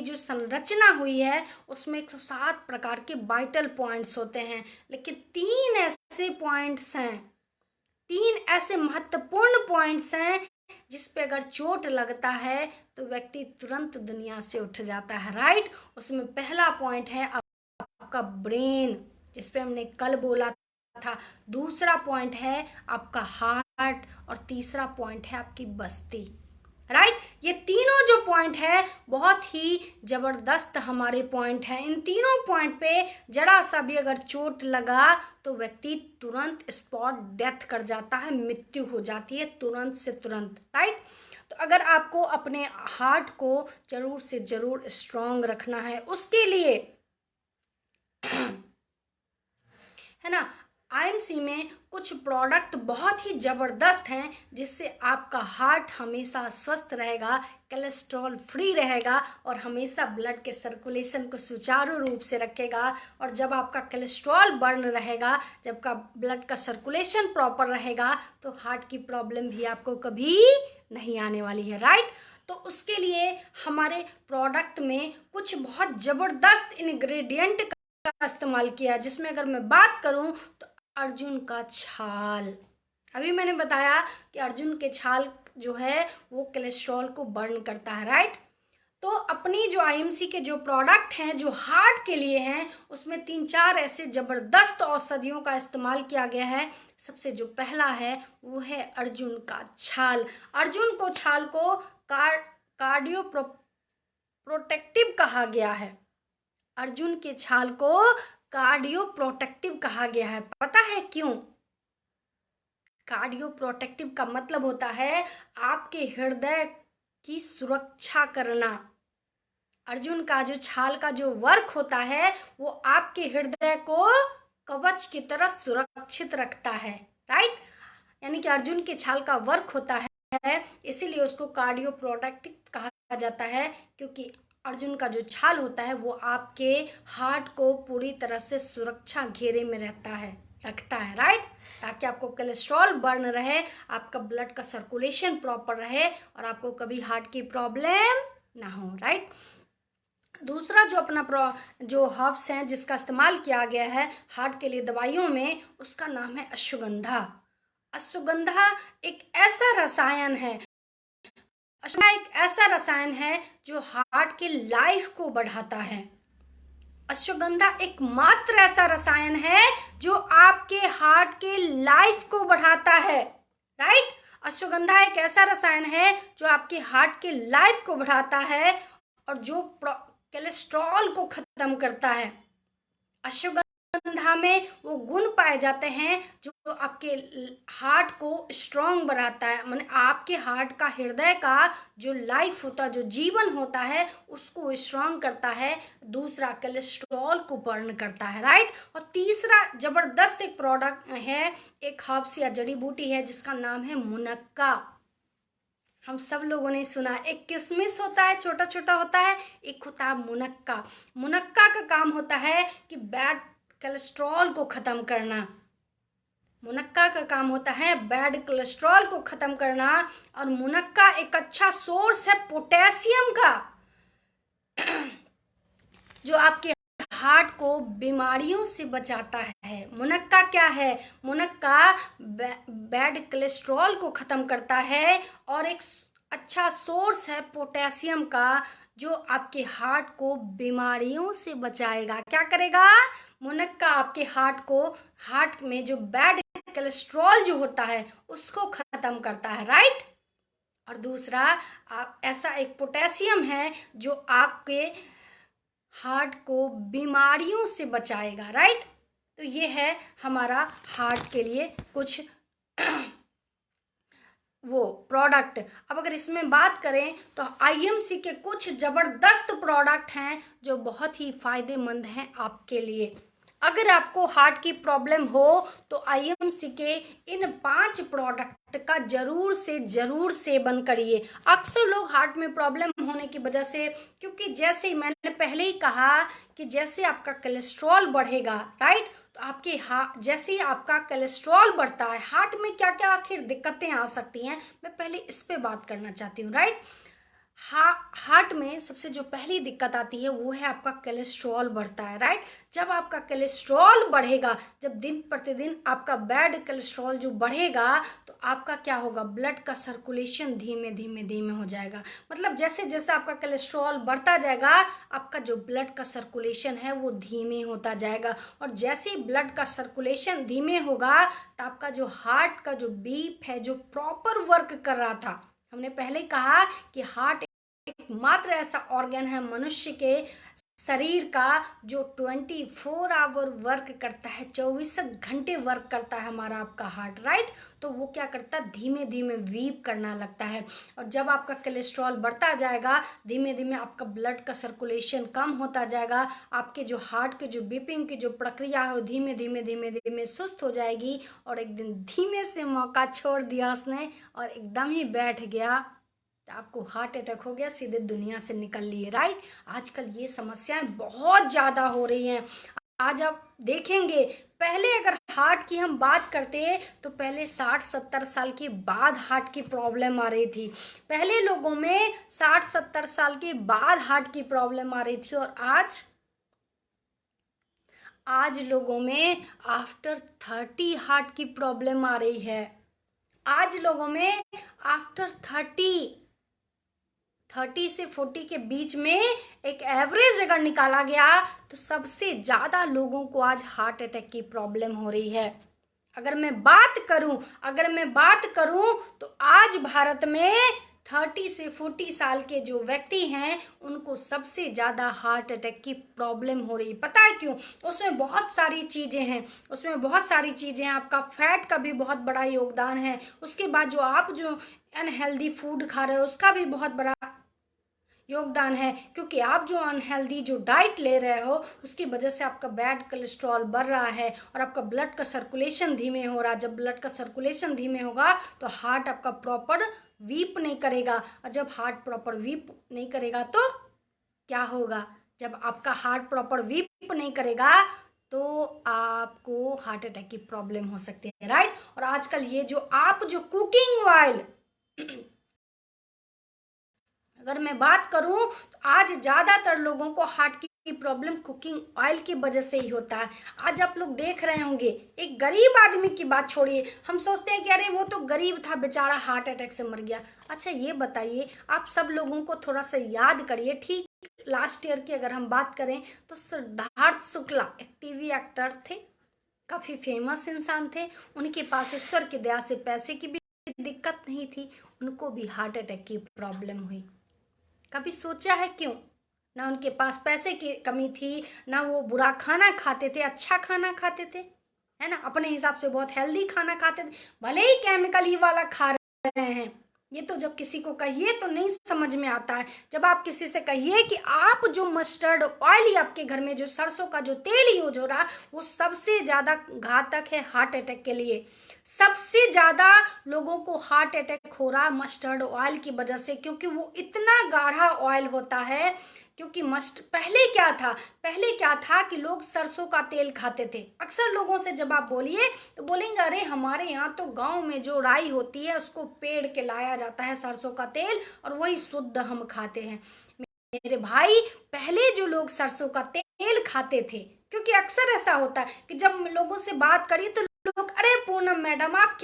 जो संरचना हुई है उसमें 107 प्रकार के वाइटल पॉइंट्स होते हैं, लेकिन 3 ऐसे पॉइंट्स हैं, 3 ऐसे महत्वपूर्ण पॉइंट्स हैं जिस पे अगर चोट लगता है तो व्यक्ति तुरंत दुनिया से उठ जाता है, राइट। उसमें पहला पॉइंट है आपका ब्रेन, जिसपे हमने कल बोला था। दूसरा पॉइंट है आपका हार्ट और तीसरा पॉइंट है आपकी बस्ती, राइट। ये तीनों जो पॉइंट है बहुत ही जबरदस्त हमारे पॉइंट है। इन तीनों पॉइंट पे जरा सा भी अगर चोट लगा तो व्यक्ति तुरंत स्पॉट डेथ कर जाता है, मृत्यु हो जाती है तुरंत से तुरंत, राइट। तो अगर आपको अपने हार्ट को जरूर से जरूर स्ट्रांग रखना है, उसके लिए है ना, आईएमसी में कुछ प्रोडक्ट बहुत ही जबरदस्त हैं जिससे आपका हार्ट हमेशा स्वस्थ रहेगा, कोलेस्ट्रॉल फ्री रहेगा और हमेशा ब्लड के सर्कुलेशन को सुचारू रूप से रखेगा। और जब आपका कोलेस्ट्रॉल बर्न रहेगा, जब का ब्लड का सर्कुलेशन प्रॉपर रहेगा, तो हार्ट की प्रॉब्लम भी आपको कभी नहीं आने वाली है, राइट। तो उसके लिए हमारे प्रोडक्ट में कुछ बहुत जबरदस्त इंग्रेडिएंट का इस्तेमाल किया, जिसमें अगर मैं बात करूं तो अर्जुन का छाल। अभी मैंने बताया कि अर्जुन के छाल जो है वो कोलेस्ट्रॉल को बर्न करता है, राइट। तो अपनी जो आईएमसी के जो प्रोडक्ट हैं जो हार्ट के लिए हैं उसमें 3-4 ऐसे जबरदस्त औषधियों का इस्तेमाल किया गया है। सबसे जो पहला है वो है अर्जुन का छाल। अर्जुन को छाल को कार्डियो प्रोटेक्टिव कहा गया है। अर्जुन के छाल को कार्डियो प्रोटेक्टिव कहा गया है। पता है क्यों? कार्डियो प्रोटेक्टिव का मतलब होता है आपके हृदय की सुरक्षा करना। अर्जुन का जो छाल का जो वर्क होता है वो आपके हृदय को कवच की तरह सुरक्षित रखता है, राइट। यानी कि अर्जुन के छाल का वर्क होता है, इसीलिए उसको कार्डियो प्रोटेक्टिव कहा जाता है, क्योंकि अर्जुन का जो छाल होता है वो आपके हार्ट को पूरी तरह से सुरक्षा घेरे में रखता है, राइट। ताकि आपको कोलेस्ट्रॉल बर्न रहे, आपका ब्लड का सर्कुलेशन प्रॉपर रहे और आपको कभी हार्ट की प्रॉब्लम ना हो, राइट। दूसरा जो अपना जो हर्ब्स हैं जिसका इस्तेमाल किया गया है हार्ट के लिए दवाइयों में, उसका नाम है अश्वगंधा। अश्वगंधा एक ऐसा रसायन है, जो हार्ट के लाइफ को बढ़ाता है। अश्वगंधा एकमात्र ऐसा रसायन है जो आपके हार्ट के लाइफ को बढ़ाता है, राइट। अश्वगंधा एक ऐसा रसायन है जो आपके हार्ट के लाइफ को बढ़ाता है और जो कोलेस्ट्रॉल को खत्म करता है। अश्वगंधा में वो गुण पाए जाते हैं जो आपके हार्ट को स्ट्रांग बनाता है, माने आपके हार्ट का, हृदय का जो लाइफ होता है, जो जीवन होता है, उसको स्ट्रांग करता है। दूसरा, कोलेस्ट्रॉल को बर्न करता है, राइट। और तीसरा जबरदस्त एक प्रोडक्ट है, एक हर्ब्स या जड़ी बूटी है जिसका नाम है मुनक्का। हम सब लोगों ने सुना, एक किशमिश होता है, छोटा छोटा होता है, एक होता है मुनक्का। मुनक्का का काम होता है कि बैड कोलेस्ट्रॉल को खत्म करना। मुनक्का का काम होता है बैड कोलेस्ट्रॉल को खत्म करना। और मुनक्का एक अच्छा सोर्स है पोटेशियम का, जो आपके हार्ट को बीमारियों से बचाता है। मुनक्का क्या है? मुनक्का बैड कोलेस्ट्रॉल को खत्म करता है और एक अच्छा सोर्स है पोटेशियम का, जो आपके हार्ट को बीमारियों से बचाएगा। क्या करेगा? मुनक्का आपके हार्ट में जो बैड कोलेस्ट्रॉल जो होता है उसको खत्म करता है, राइट। और दूसरा, ऐसा एक पोटेशियम है जो आपके हार्ट को बीमारियों से बचाएगा, राइट। तो ये है हमारा हार्ट के लिए कुछ वो प्रोडक्ट। अब अगर इसमें बात करें तो आईएमसी के कुछ जबरदस्त प्रोडक्ट हैं जो बहुत ही फायदेमंद हैं आपके लिए। अगर आपको हार्ट की प्रॉब्लम हो तो आईएमसी के इन 5 प्रोडक्ट का जरूर सेवन करिए। अक्सर लोग हार्ट में प्रॉब्लम होने की वजह से, क्योंकि जैसे मैंने पहले ही कहा कि जैसे आपका कोलेस्ट्रॉल बढ़ेगा, राइट, तो आपके जैसे ही आपका कोलेस्ट्रॉल बढ़ता है, हार्ट में क्या क्या आखिर दिक्कतें आ सकती हैं, मैं पहले इस पे बात करना चाहती हूँ, राइट। हार्ट में सबसे जो पहली दिक्कत आती है वो है आपका कोलेस्ट्रॉल बढ़ता है, राइट। जब आपका कोलेस्ट्रॉल बढ़ेगा, जब दिन प्रतिदिन आपका बैड कोलेस्ट्रॉल जो बढ़ेगा, तो आपका क्या होगा? ब्लड का सर्कुलेशन धीमे धीमे हो जाएगा। मतलब जैसे जैसे आपका कोलेस्ट्रॉल बढ़ता जाएगा, आपका जो ब्लड का सर्कुलेशन है वो धीमे होता जाएगा। और जैसे ही ब्लड का सर्कुलेशन धीमे होगा तो आपका जो हार्ट का जो बीप है, जो प्रॉपर वर्क कर रहा था, हमने पहले कहा कि हार्ट एकमात्र ऐसा ऑर्गन है मनुष्य के शरीर का जो 24 आवर वर्क करता है, 24 घंटे वर्क करता है हमारा आपका हार्ट, राइट। तो वो क्या करता है? धीमे धीमे वीप करना लगता है। और जब आपका कोलेस्ट्रॉल बढ़ता जाएगा, धीमे धीमे आपका ब्लड का सर्कुलेशन कम होता जाएगा, आपके जो हार्ट के जो बीपिंग की जो प्रक्रिया है धीमे धीमे सुस्त हो जाएगी। और एक दिन धीमे से मौका छोड़ दिया उसने और एकदम ही बैठ गया, तो आपको हार्ट अटैक हो गया, सीधे दुनिया से निकल लिए, राइट। आजकल ये समस्याएं बहुत ज़्यादा हो रही हैं। आज आप देखेंगे, पहले अगर हार्ट की हम बात करते तो पहले 60-70 साल के बाद हार्ट की प्रॉब्लम आ रही थी। पहले लोगों में 60-70 साल के बाद हार्ट की प्रॉब्लम आ रही थी, और आज लोगों में आफ्टर 30 हार्ट की प्रॉब्लम आ रही है। आज लोगों में आफ्टर 30 से 40 के बीच में एक एवरेज अगर निकाला गया तो सबसे ज़्यादा लोगों को आज हार्ट अटैक की प्रॉब्लम हो रही है। अगर मैं बात करूं तो आज भारत में 30 से 40 साल के जो व्यक्ति हैं उनको सबसे ज़्यादा हार्ट अटैक की प्रॉब्लम हो रही है। पता है क्यों? उसमें बहुत सारी चीज़ें हैं, उसमें बहुत सारी चीज़ें हैं। आपका फैट का भी बहुत बड़ा योगदान है। उसके बाद जो आप जो अनहेल्दी फूड खा रहे हो उसका भी बहुत बड़ा योगदान है, क्योंकि आप जो अनहेल्दी जो डाइट ले रहे हो उसकी वजह से आपका बैड कोलेस्ट्रॉल बढ़ रहा है और आपका ब्लड का सर्कुलेशन धीमे हो रहा है। जब ब्लड का सर्कुलेशन धीमे होगा तो हार्ट आपका प्रॉपर वीप नहीं करेगा, और जब हार्ट प्रॉपर वीप नहीं करेगा तो क्या होगा? जब आपका हार्ट प्रॉपर वीप नहीं करेगा तो आपको हार्ट अटैक की प्रॉब्लम हो सकती है, राइट। और आजकल ये जो आप जो कुकिंग ऑयल अगर मैं बात करूं तो आज ज्यादातर लोगों को हार्ट की प्रॉब्लम कुकिंग ऑयल की वजह से ही होता है। आज आप लोग देख रहे होंगे, एक गरीब आदमी की बात छोड़िए, हम सोचते हैं कि अरे वो तो गरीब था बेचारा हार्ट अटैक से मर गया। अच्छा ये बताइए, आप सब लोगों को थोड़ा सा याद करिए, ठीक लास्ट ईयर की अगर हम बात करें तो सिद्धार्थ शुक्ला एक टीवी एक्टर थे, काफी फेमस इंसान थे। उनके पास ईश्वर की दया से पैसे की भी दिक्कत नहीं थी, उनको भी हार्ट अटैक की प्रॉब्लम हुई। कभी सोचा है क्यों? ना उनके पास पैसे की कमी थी, ना वो बुरा खाना खाते थे, अच्छा खाना खाते थे, है ना, अपने हिसाब से बहुत हेल्दी खाना खाते थे, भले ही केमिकल ही वाला खा रहे हैं। ये तो जब किसी को कहिए तो नहीं समझ में आता है। जब आप किसी से कहिए कि आप जो मस्टर्ड ऑयल ही आपके घर में जो सरसों का जो तेल यूज हो रहा है वो सबसे ज्यादा घातक है हार्ट अटैक के लिए। सबसे ज्यादा लोगों को हार्ट अटैक हो रहा है मस्टर्ड ऑयल की वजह से, क्योंकि वो इतना गाढ़ा ऑयल होता है। क्योंकि पहले क्या था कि लोग सरसों का तेल खाते थे। अक्सर लोगों से जब आप बोलिए तो बोलेंगे अरे हमारे यहाँ तो गांव में जो राई होती है उसको पेड़ के लाया जाता है सरसों का तेल और वही शुद्ध हम खाते हैं। मेरे भाई, पहले जो लोग सरसों का तेल खाते थे, क्योंकि अक्सर ऐसा होता है कि जब लोगों से बात करी तो लोग अरे पूनम मैडम आप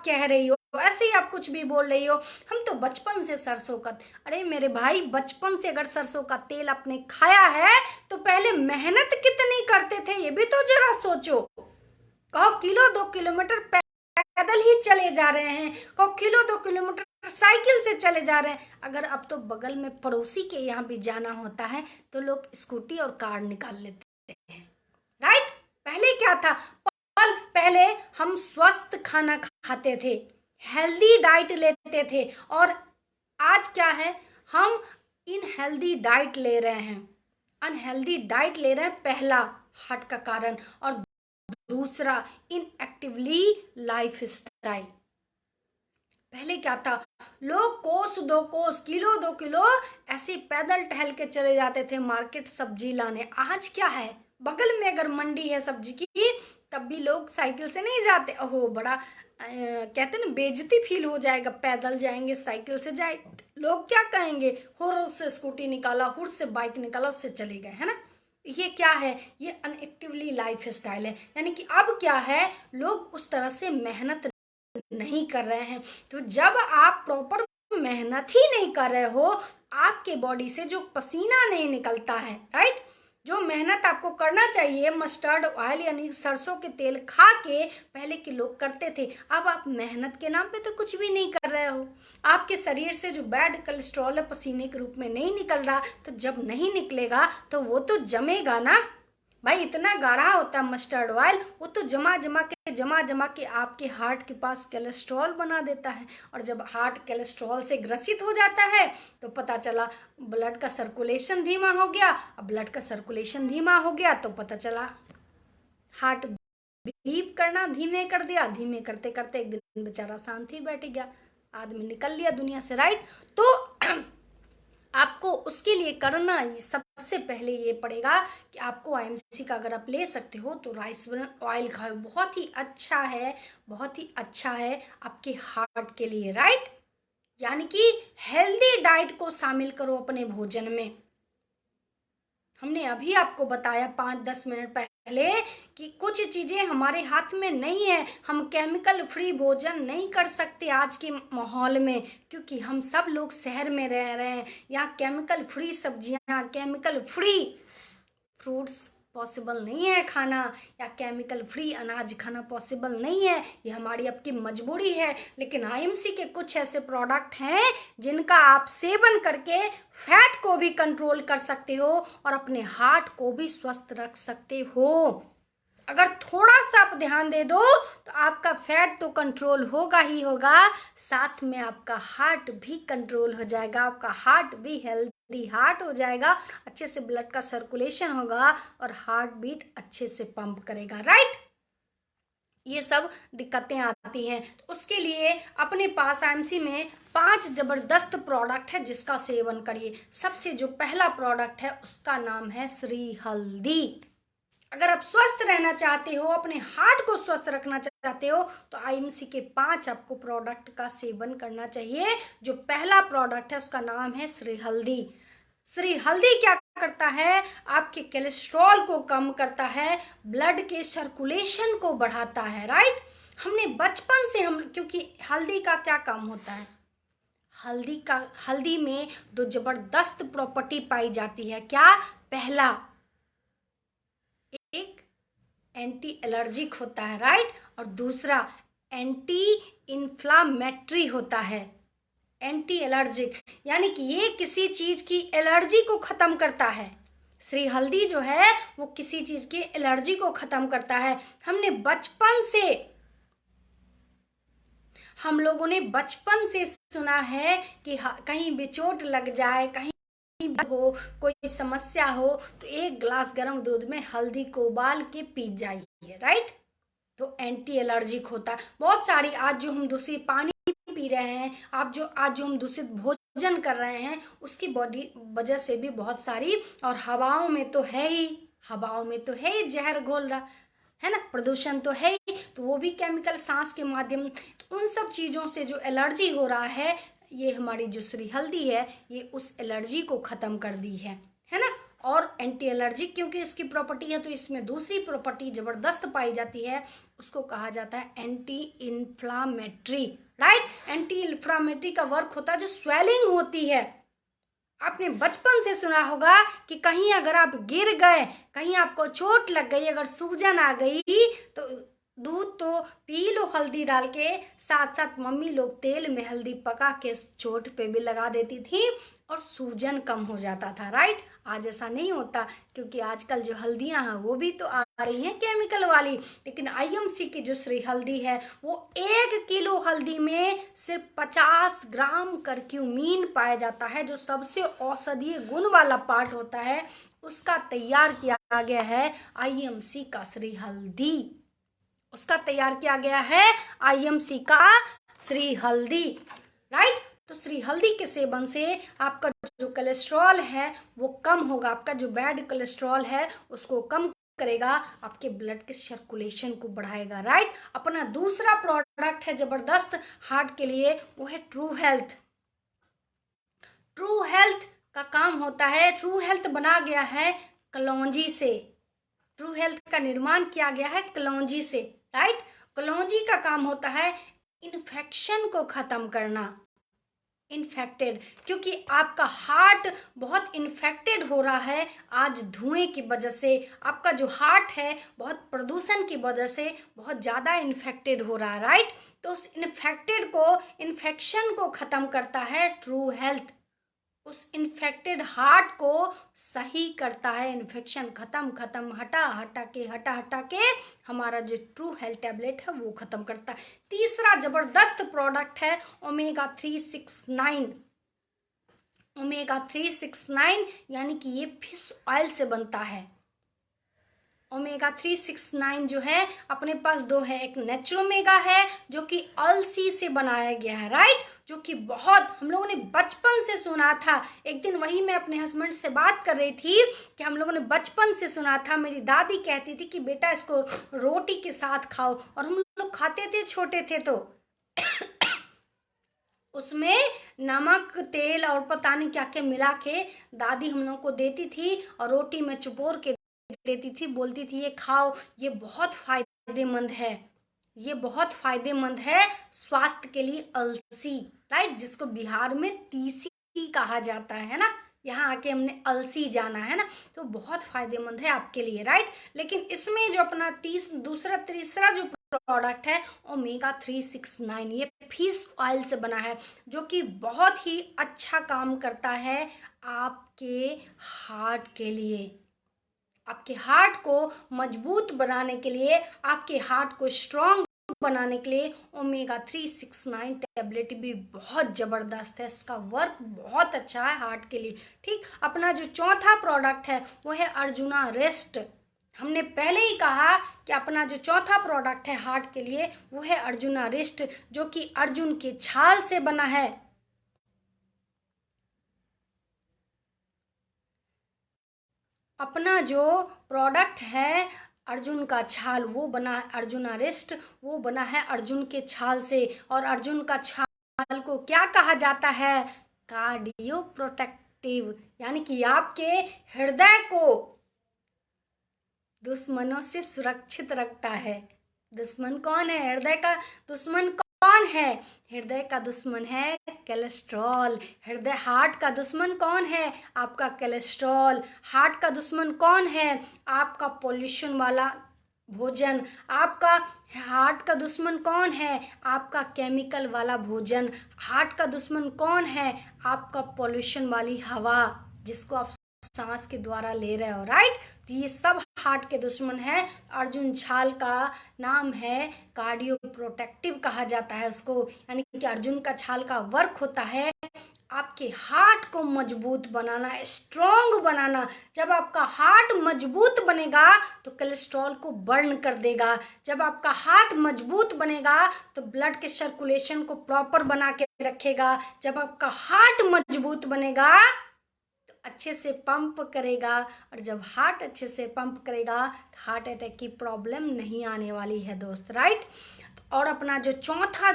कह रही हो, ऐसे ही आप कुछ भी बोल रही हो, हम तो बचपन से सरसों का। अरे मेरे भाई, बचपन से अगर सरसों का तेल आपने खाया है तो पहले मेहनत कितनी करते थे ये भी तो जरा सोचो। कहो किलो 2 किलोमीटर पैदल ही चले जा रहे हैं, कहो किलो 2 किलोमीटर साइकिल से चले जा रहे हैं। अगर अब तो बगल में पड़ोसी के यहाँ भी जाना होता है तो लोग स्कूटी और कार निकाल लेते हैं, राइट। पहले क्या था? पहले हम स्वस्थ खाना खाते थे, हेल्दी डाइट लेते थे, और आज क्या है? हम इनहेल्दी डाइट ले रहे हैं, अनहेल्दी डाइट ले रहे हैं, पहला हार्ट का कारण, और दूसरा इनएक्टिवली लाइफ स्टाइल। पहले क्या था? लोग कोस 2 कोस, किलो 2 किलो ऐसे पैदल टहल के चले जाते थे मार्केट सब्जी लाने। आज क्या है? बगल में अगर मंडी है सब्जी की तब भी लोग साइकिल से नहीं जाते। ओहो बड़ा कहते ना बेइज्जती फील हो जाएगा, पैदल जाएंगे साइकिल से जाए, लोग क्या कहेंगे? हुर से स्कूटी निकाला, हुर से बाइक निकाला, उससे चले गए, है ना। ये क्या है? ये अनएक्टिवली लाइफ स्टाइल है। यानी कि अब क्या है, लोग उस तरह से मेहनत नहीं कर रहे हैं। तो जब आप प्रॉपर मेहनत ही नहीं कर रहे हो, आपके बॉडी से जो पसीना नहीं निकलता है, राइट, जो मेहनत आपको करना चाहिए मस्टर्ड ऑयल यानी सरसों के तेल खा के पहले के लोग करते थे, अब आप मेहनत के नाम पे तो कुछ भी नहीं कर रहे हो। आपके शरीर से जो बैड कोलेस्ट्रॉल है पसीने के रूप में नहीं निकल रहा, तो जब नहीं निकलेगा तो वो तो जमेगा ना भाई। इतना गाढ़ा होता है मस्टर्ड ऑयल, वो तो जमा जमा के आपके हार्ट के पास कोलेस्ट्रॉल बना देता है, और जब हार्ट कोलेस्ट्रॉल से ग्रसित हो जाता है तो पता चला ब्लड का सर्कुलेशन धीमा हो गया। अब ब्लड का सर्कुलेशन धीमा हो गया तो पता चला हार्ट बीप करना धीमे कर दिया, धीमे करते करते एक दिन बेचारा शांति बैठ गया, आदमी निकल लिया दुनिया से, राइट। तो आपको उसके लिए करना सबसे पहले ये पड़ेगा कि आपको आईएमसी का अगर आप ले सकते हो तो राइस ब्रान ऑयल खाओ, बहुत ही अच्छा है, बहुत ही अच्छा है आपके हार्ट के लिए, राइट। यानी कि हेल्दी डाइट को शामिल करो अपने भोजन में। हमने अभी आपको बताया 5-10 मिनट पहले कि कुछ चीजें हमारे हाथ में नहीं है, हम केमिकल फ्री भोजन नहीं कर सकते आज के माहौल में, क्योंकि हम सब लोग शहर में रह रहे हैं। यहाँ केमिकल फ्री सब्जियां, केमिकल फ्री फ्रूट्स पॉसिबल नहीं है खाना, या केमिकल फ्री अनाज खाना पॉसिबल नहीं है, ये हमारी आपकी मजबूरी है। लेकिन आईएमसी के कुछ ऐसे प्रोडक्ट हैं जिनका आप सेवन करके फैट को भी कंट्रोल कर सकते हो और अपने हार्ट को भी स्वस्थ रख सकते हो। अगर थोड़ा सा आप ध्यान दे दो तो आपका फैट तो कंट्रोल होगा ही होगा, साथ में आपका हार्ट भी कंट्रोल हो जाएगा, आपका हार्ट भी हेल्दी हार्ट हो जाएगा, अच्छे से ब्लड का सर्कुलेशन होगा और हार्ट बीट अच्छे से पंप करेगा, राइट। ये सब दिक्कतें आती हैं, तो उसके लिए अपने पास आईएमसी में 5 जबरदस्त प्रोडक्ट है जिसका सेवन करिए। सबसे जो पहला प्रोडक्ट है उसका नाम है श्री हल्दी। अगर आप स्वस्थ रहना चाहते हो, अपने हार्ट को स्वस्थ रखना चाहते हो, तो आईएमसी के 5 आपको प्रोडक्ट का सेवन करना चाहिए। जो पहला प्रोडक्ट है उसका नाम है श्री हल्दी। श्री हल्दी क्या करता है? आपके कोलेस्ट्रॉल को कम करता है, ब्लड के सर्कुलेशन को बढ़ाता है, राइट। हमने बचपन से क्योंकि हल्दी का क्या काम होता है, हल्दी में 2 जबरदस्त प्रॉपर्टी पाई जाती है। क्या? पहला, एक एंटी एलर्जिक होता है, राइट, और दूसरा एंटी इन्फ्लामेटरी होता है। एंटी एलर्जिक यानी कि ये किसी चीज की एलर्जी को खत्म करता है। श्री हल्दी जो है वो किसी चीज की एलर्जी को खत्म करता है। हम लोगों ने बचपन से सुना है कि कहीं भी चोट लग जाए, कहीं हो, कोई समस्या हो, तो 1 गिलास गर्म दूध में हल्दी को उबाल के पी जाइए, राइट। तो एंटी एलर्जिक होता है। बहुत सारी आज जो हम दूषित पानी पी रहे हैं, आज जो हम दूषित भोजन कर रहे हैं, उसकी बॉडी वजह से भी बहुत सारी, और हवाओं में तो है ही जहर घोल रहा है ना, प्रदूषण तो है ही, तो वो भी केमिकल सांस के माध्यम, तो उन सब चीजों से जो एलर्जी हो रहा है, ये हमारी जो श्री हल्दी है ये उस एलर्जी को खत्म कर दी है ना। और एंटी एलर्जिक क्योंकि इसकी प्रॉपर्टी है, तो इसमें दूसरी प्रॉपर्टी जबरदस्त पाई जाती है, उसको कहा जाता है anti inflammatory, right. Anti inflammatory का वर्क होता है जो स्वेलिंग होती है। आपने बचपन से सुना होगा कि कहीं अगर आप गिर गए, कहीं आपको चोट लग गई, अगर सूजन आ गई, तो दूध तो पी लो हल्दी डाल के, साथ साथ मम्मी लोग तेल में हल्दी पका के चोट पे भी लगा देती थी और सूजन कम हो जाता था, राइट। आज ऐसा नहीं होता क्योंकि आजकल जो हल्दियां हैं वो भी तो आ रही हैं केमिकल वाली। लेकिन आईएमसी की जो श्री हल्दी है वो 1 किलो हल्दी में सिर्फ 50 ग्राम करक्यूमीन पाया जाता है, जो सबसे औषधीय गुण वाला पार्ट होता है, उसका तैयार किया गया है आईएमसी का श्री हल्दी। उसका तैयार किया गया है आईएमसी का श्री हल्दी, राइट। तो श्री हल्दी के सेवन से आपका जो कोलेस्ट्रॉल है वो कम होगा, आपका जो बैड कोलेस्ट्रॉल है उसको कम करेगा, आपके ब्लड के सर्कुलेशन को बढ़ाएगा, राइट। अपना दूसरा प्रोडक्ट है जबरदस्त हार्ट के लिए, वो है ट्रू हेल्थ। ट्रू हेल्थ का काम होता है, ट्रू हेल्थ बना गया है कलौंजी से। ट्रू हेल्थ का निर्माण किया गया है कलौंजी से, राइट। कलौंजी का काम होता है इन्फेक्शन को खत्म करना। इन्फेक्टेड, क्योंकि आपका हार्ट बहुत इन्फेक्टेड हो रहा है आज धुएं की वजह से, आपका जो हार्ट है बहुत प्रदूषण की वजह से बहुत ज़्यादा इन्फेक्टेड हो रहा है, राइट। तो उस इन्फेक्शन को खत्म करता है ट्रू हेल्थ। उस इन्फेक्टेड हार्ट को सही करता है, इन्फेक्शन खत्म हटा के हमारा जो ट्रू हेल्थ टैबलेट है वो खत्म करता है। तीसरा जबरदस्त प्रोडक्ट है ओमेगा 369। ओमेगा 369 यानी कि ये फिश ऑयल से बनता है। ओमेगा 369 जो है अपने पास 2 है, एक नेचुरोमेगा है जो कि अलसी से बनाया गया है, राइट, जो कि बहुत हम लोगों ने बचपन से सुना था। एक दिन वही मैं अपने हस्बैंड से बात कर रही थी कि हम लोगों ने बचपन से सुना था, मेरी दादी कहती थी कि बेटा इसको रोटी के साथ खाओ, और हम लोग खाते थे, छोटे थे तो उसमें नमक तेल और पता नहीं क्या क्या मिला के दादी हम लोग को देती थी और रोटी में चुपोर के देती थी, बोलती थी ये खाओ, ये बहुत फायदेमंद है, ये बहुत फायदेमंद है स्वास्थ्य के लिए। अलसी, राइट, जिसको बिहार में तीसी कहा जाता है ना, यहाँ आके हमने अलसी जाना है ना, तो बहुत फायदेमंद है आपके लिए, राइट। लेकिन इसमें जो अपना तीसरा जो प्रोडक्ट है ओमेगा 369, ये फिश ऑयल से बना है, जो कि बहुत ही अच्छा काम करता है आपके हार्ट के लिए, आपके हार्ट को मजबूत बनाने के लिए, आपके हार्ट को स्ट्रांग बनाने के लिए ओमेगा 369 टैबलेट भी बहुत जबरदस्त है। इसका वर्क बहुत अच्छा है हार्ट के लिए, ठीक। अपना जो चौथा प्रोडक्ट है वो है अर्जुना रेस्ट। हमने पहले ही कहा कि अपना जो चौथा प्रोडक्ट है हार्ट के लिए वो है अर्जुना रेस्ट, जो कि अर्जुन के छाल से बना है। अपना जो प्रोडक्ट है अर्जुन का छाल, वो बना है अर्जुना रेस्ट, वो बना है अर्जुन के छाल से। और अर्जुन का छाल को क्या कहा जाता है? कार्डियो प्रोटेक्टिव, यानी कि आपके हृदय को दुश्मनों से सुरक्षित रखता है। दुश्मन कौन है? हृदय का दुश्मन कौन है? हृदय का दुश्मन है कोलेस्ट्रॉल। हृदय हार्ट का दुश्मन कौन है? आपका कोलेस्ट्रॉल। हार्ट का दुश्मन कौन है? आपका पोल्यूशन वाला भोजन। आपका हार्ट का दुश्मन कौन है? आपका केमिकल वाला भोजन। हार्ट का दुश्मन कौन है? आपका पोल्यूशन वाली हवा, जिसको आप सांस के द्वारा ले रहे हो, राइट। तो ये सब हार्ट के दुश्मन है। अर्जुन छाल का नाम है कार्डियो प्रोटेक्टिव कहा जाता है उसको, यानी कि अर्जुन का छाल का वर्क होता है आपके हार्ट को मजबूत बनाना, स्ट्रॉन्ग बनाना। जब आपका हार्ट मजबूत बनेगा तो कोलेस्ट्रॉल को बर्न कर देगा। जब आपका हार्ट मजबूत बनेगा तो ब्लड के सर्कुलेशन को प्रॉपर बना के रखेगा। जब आपका हार्ट मजबूत बनेगा तो अच्छे से पंप करेगा, और जब हार्ट अच्छे से पंप करेगा तो हार्ट अटैक की प्रॉब्लम नहीं आने वाली है दोस्त, राइट। और अपना जो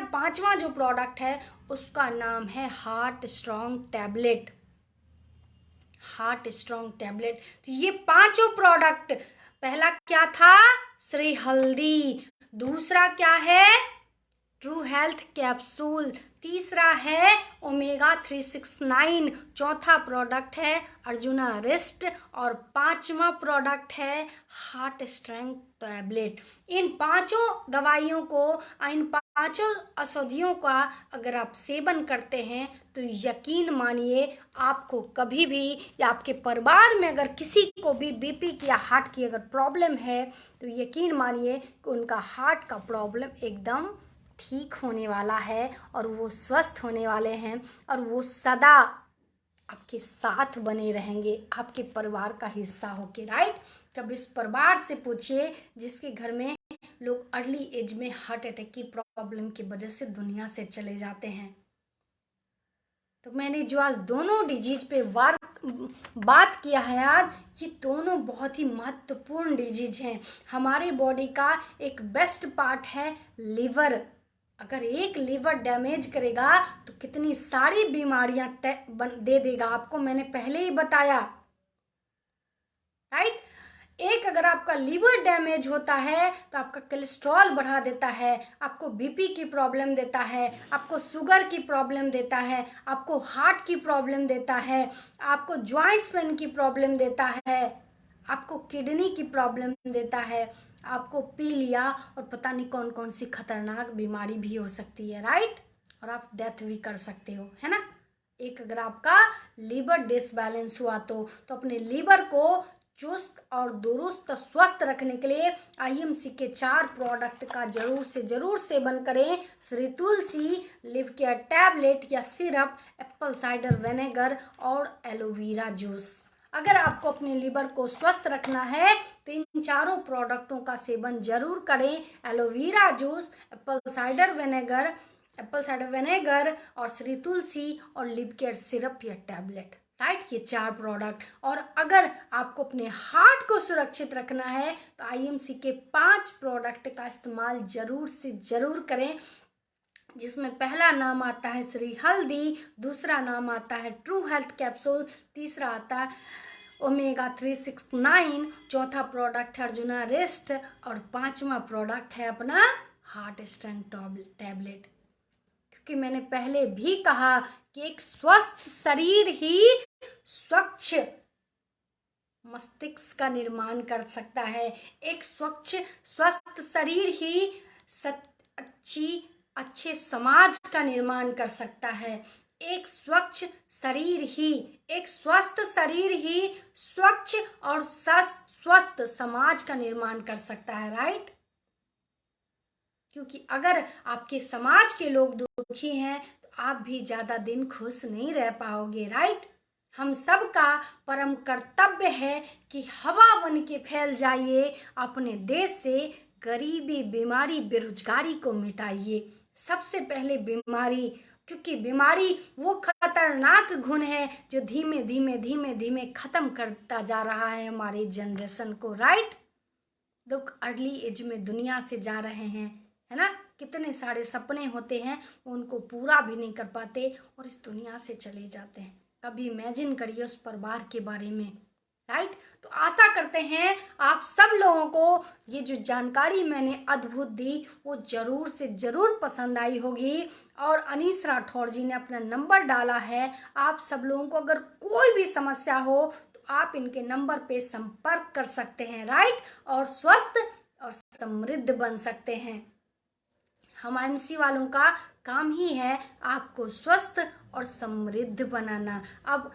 पांचवा जो प्रोडक्ट है उसका नाम है heart strong tablet. Heart strong tablet, तो ये पांचों प्रोडक्ट, पहला क्या था? श्री हल्दी। दूसरा क्या है? True health capsule. तीसरा है ओमेगा 369। चौथा प्रोडक्ट है अर्जुना रेस्ट। और पांचवा प्रोडक्ट है हार्ट स्ट्रेंथ टैबलेट। इन पांचों दवाइयों को, इन पांचों औषधियों का अगर आप सेवन करते हैं तो यकीन मानिए आपको कभी भी, या आपके परिवार में अगर किसी को भी बीपी की या हार्ट की अगर प्रॉब्लम है तो यकीन मानिए कि उनका हार्ट का प्रॉब्लम एकदम ठीक होने वाला है, और वो स्वस्थ होने वाले हैं, और वो सदा आपके साथ बने रहेंगे, आपके परिवार का हिस्सा होके, राइट। तब इस परिवार से पूछिए जिसके घर में लोग अर्ली एज में हार्ट अटैक की प्रॉब्लम की वजह से दुनिया से चले जाते हैं। तो मैंने जो आज दोनों डिजीज पे बात किया है आज, ये दोनों बहुत ही महत्वपूर्ण डिजीज हैं। हमारे बॉडी का एक बेस्ट पार्ट है लिवर। अगर एक लिवर डैमेज करेगा तो कितनी सारी बीमारियां दे देगा आपको, मैंने पहले ही बताया, राइट। एक अगर आपका लिवर डैमेज होता है तो आपका कोलेस्ट्रॉल बढ़ा देता है, आपको बीपी की प्रॉब्लम देता है, आपको शुगर की प्रॉब्लम देता है, आपको हार्ट की प्रॉब्लम देता है, आपको जॉइंट्स पेन की प्रॉब्लम देता है, आपको किडनी की प्रॉब्लम देता है, आपको पीलिया और पता नहीं कौन कौन सी खतरनाक बीमारी भी हो सकती है, राइट। और आप डेथ भी कर सकते हो, है ना। एक अगर आपका लीवर डिसबैलेंस हुआ तो अपने लीवर को चुस्त और दुरुस्त स्वस्थ रखने के लिए आईएमसी के 4 प्रोडक्ट का जरूर से जरूर सेवन करें। श्री तुलसी, लिव केयर टैबलेट या सिरप, एप्पल साइडर विनेगर और एलोवेरा जूस। अगर आपको अपने लिवर को स्वस्थ रखना है तो इन चारों प्रोडक्टों का सेवन जरूर करें। Aloe vera juice, Apple cider vinegar और श्री तुलसी और लिव केयर सिरप या टैबलेट, राइट। ये 4 प्रोडक्ट। और अगर आपको अपने हार्ट को सुरक्षित रखना है तो आईएमसी के 5 प्रोडक्ट का इस्तेमाल जरूर से जरूर करें, जिसमें पहला नाम आता है श्री हल्दी, दूसरा नाम आता है ट्रू हेल्थ कैप्सूल, तीसरा आता है ओमेगा 369, चौथा प्रोडक्ट है अर्जुना रेस्ट, और 5वां प्रोडक्ट है अपना हार्ट स्ट्रेंथ टैबलेट। क्योंकि मैंने पहले भी कहा कि एक स्वस्थ शरीर ही स्वच्छ मस्तिष्क का निर्माण कर सकता है। एक स्वच्छ स्वस्थ शरीर ही अच्छे समाज का निर्माण कर सकता है। एक स्वच्छ शरीर ही, एक स्वस्थ शरीर ही स्वच्छ और स्वस्थ समाज का निर्माण कर सकता है, राइट। क्योंकि अगर आपके समाज के लोग दुखी हैं तो आप भी ज्यादा दिन खुश नहीं रह पाओगे, राइट। हम सबका परम कर्तव्य है कि हवा बन के फैल जाइए, अपने देश से गरीबी, बीमारी, बेरोजगारी को मिटाइए। सबसे पहले बीमारी, क्योंकि बीमारी वो खतरनाक गुण है जो धीमे धीमे धीमे धीमे खत्म करता जा रहा है हमारे जनरेशन को, राइट। लोग अर्ली एज में दुनिया से जा रहे हैं, है ना। कितने सारे सपने होते हैं उनको पूरा भी नहीं कर पाते और इस दुनिया से चले जाते हैं। कभी इमेजिन करिए उस परिवार के बारे में, राइट। तो आशा करते हैं आप सब लोगों को ये जो जानकारी मैंने अद्भुत दी वो जरूर से जरूर पसंद आई होगी। और अनीस राठौर जी ने अपना नंबर डाला है। आप सब लोगों को अगर कोई भी समस्या हो तो आप इनके नंबर पे संपर्क कर सकते हैं, राइट। और स्वस्थ और समृद्ध बन सकते हैं। हम एमसी वालों का काम ही है आपको स्वस्थ और समृद्ध बनाना। अब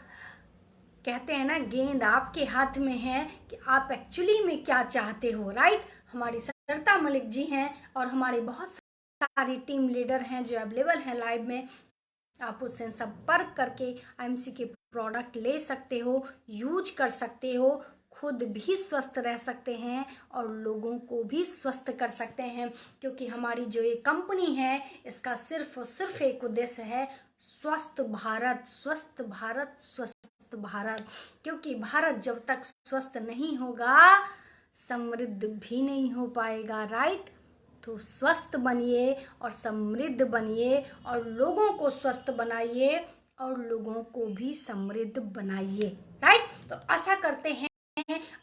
कहते हैं ना, गेंद आपके हाथ में है कि आप एक्चुअली में क्या चाहते हो, राइट। हमारी सरिता मलिक जी हैं और हमारे बहुत सारी टीम लीडर हैं जो अवेलेबल हैं लाइव में। आप उससे संपर्क करके एमसी के प्रोडक्ट ले सकते हो, यूज कर सकते हो, खुद भी स्वस्थ रह सकते हैं और लोगों को भी स्वस्थ कर सकते हैं। क्योंकि हमारी जो ये कंपनी है इसका सिर्फ और सिर्फ एक उद्देश्य है, स्वस्थ भारत, स्वस्थ भारत, स्वस्थ भारत। क्योंकि भारत जब तक स्वस्थ नहीं होगा समृद्ध भी नहीं हो पाएगा, राइट। तो स्वस्थ बनिए और समृद्ध बनिए और लोगों को स्वस्थ बनाइए और लोगों को भी समृद्ध बनाइए, राइट। तो आशा करते हैं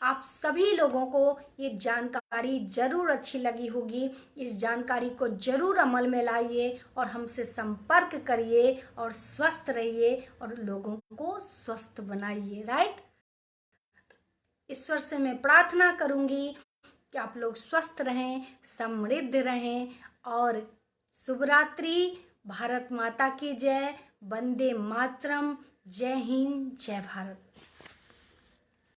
आप सभी लोगों को ये जानकारी जरूर अच्छी लगी होगी। इस जानकारी को जरूर अमल में लाइए और हमसे संपर्क करिए और स्वस्थ रहिए और लोगों को स्वस्थ बनाइए, राइट। ईश्वर से मैं प्रार्थना करूंगी कि आप लोग स्वस्थ रहें, समृद्ध रहें और शुभ रात्रि। भारत माता की जय, वंदे मातरम, जय हिंद, जय भारत।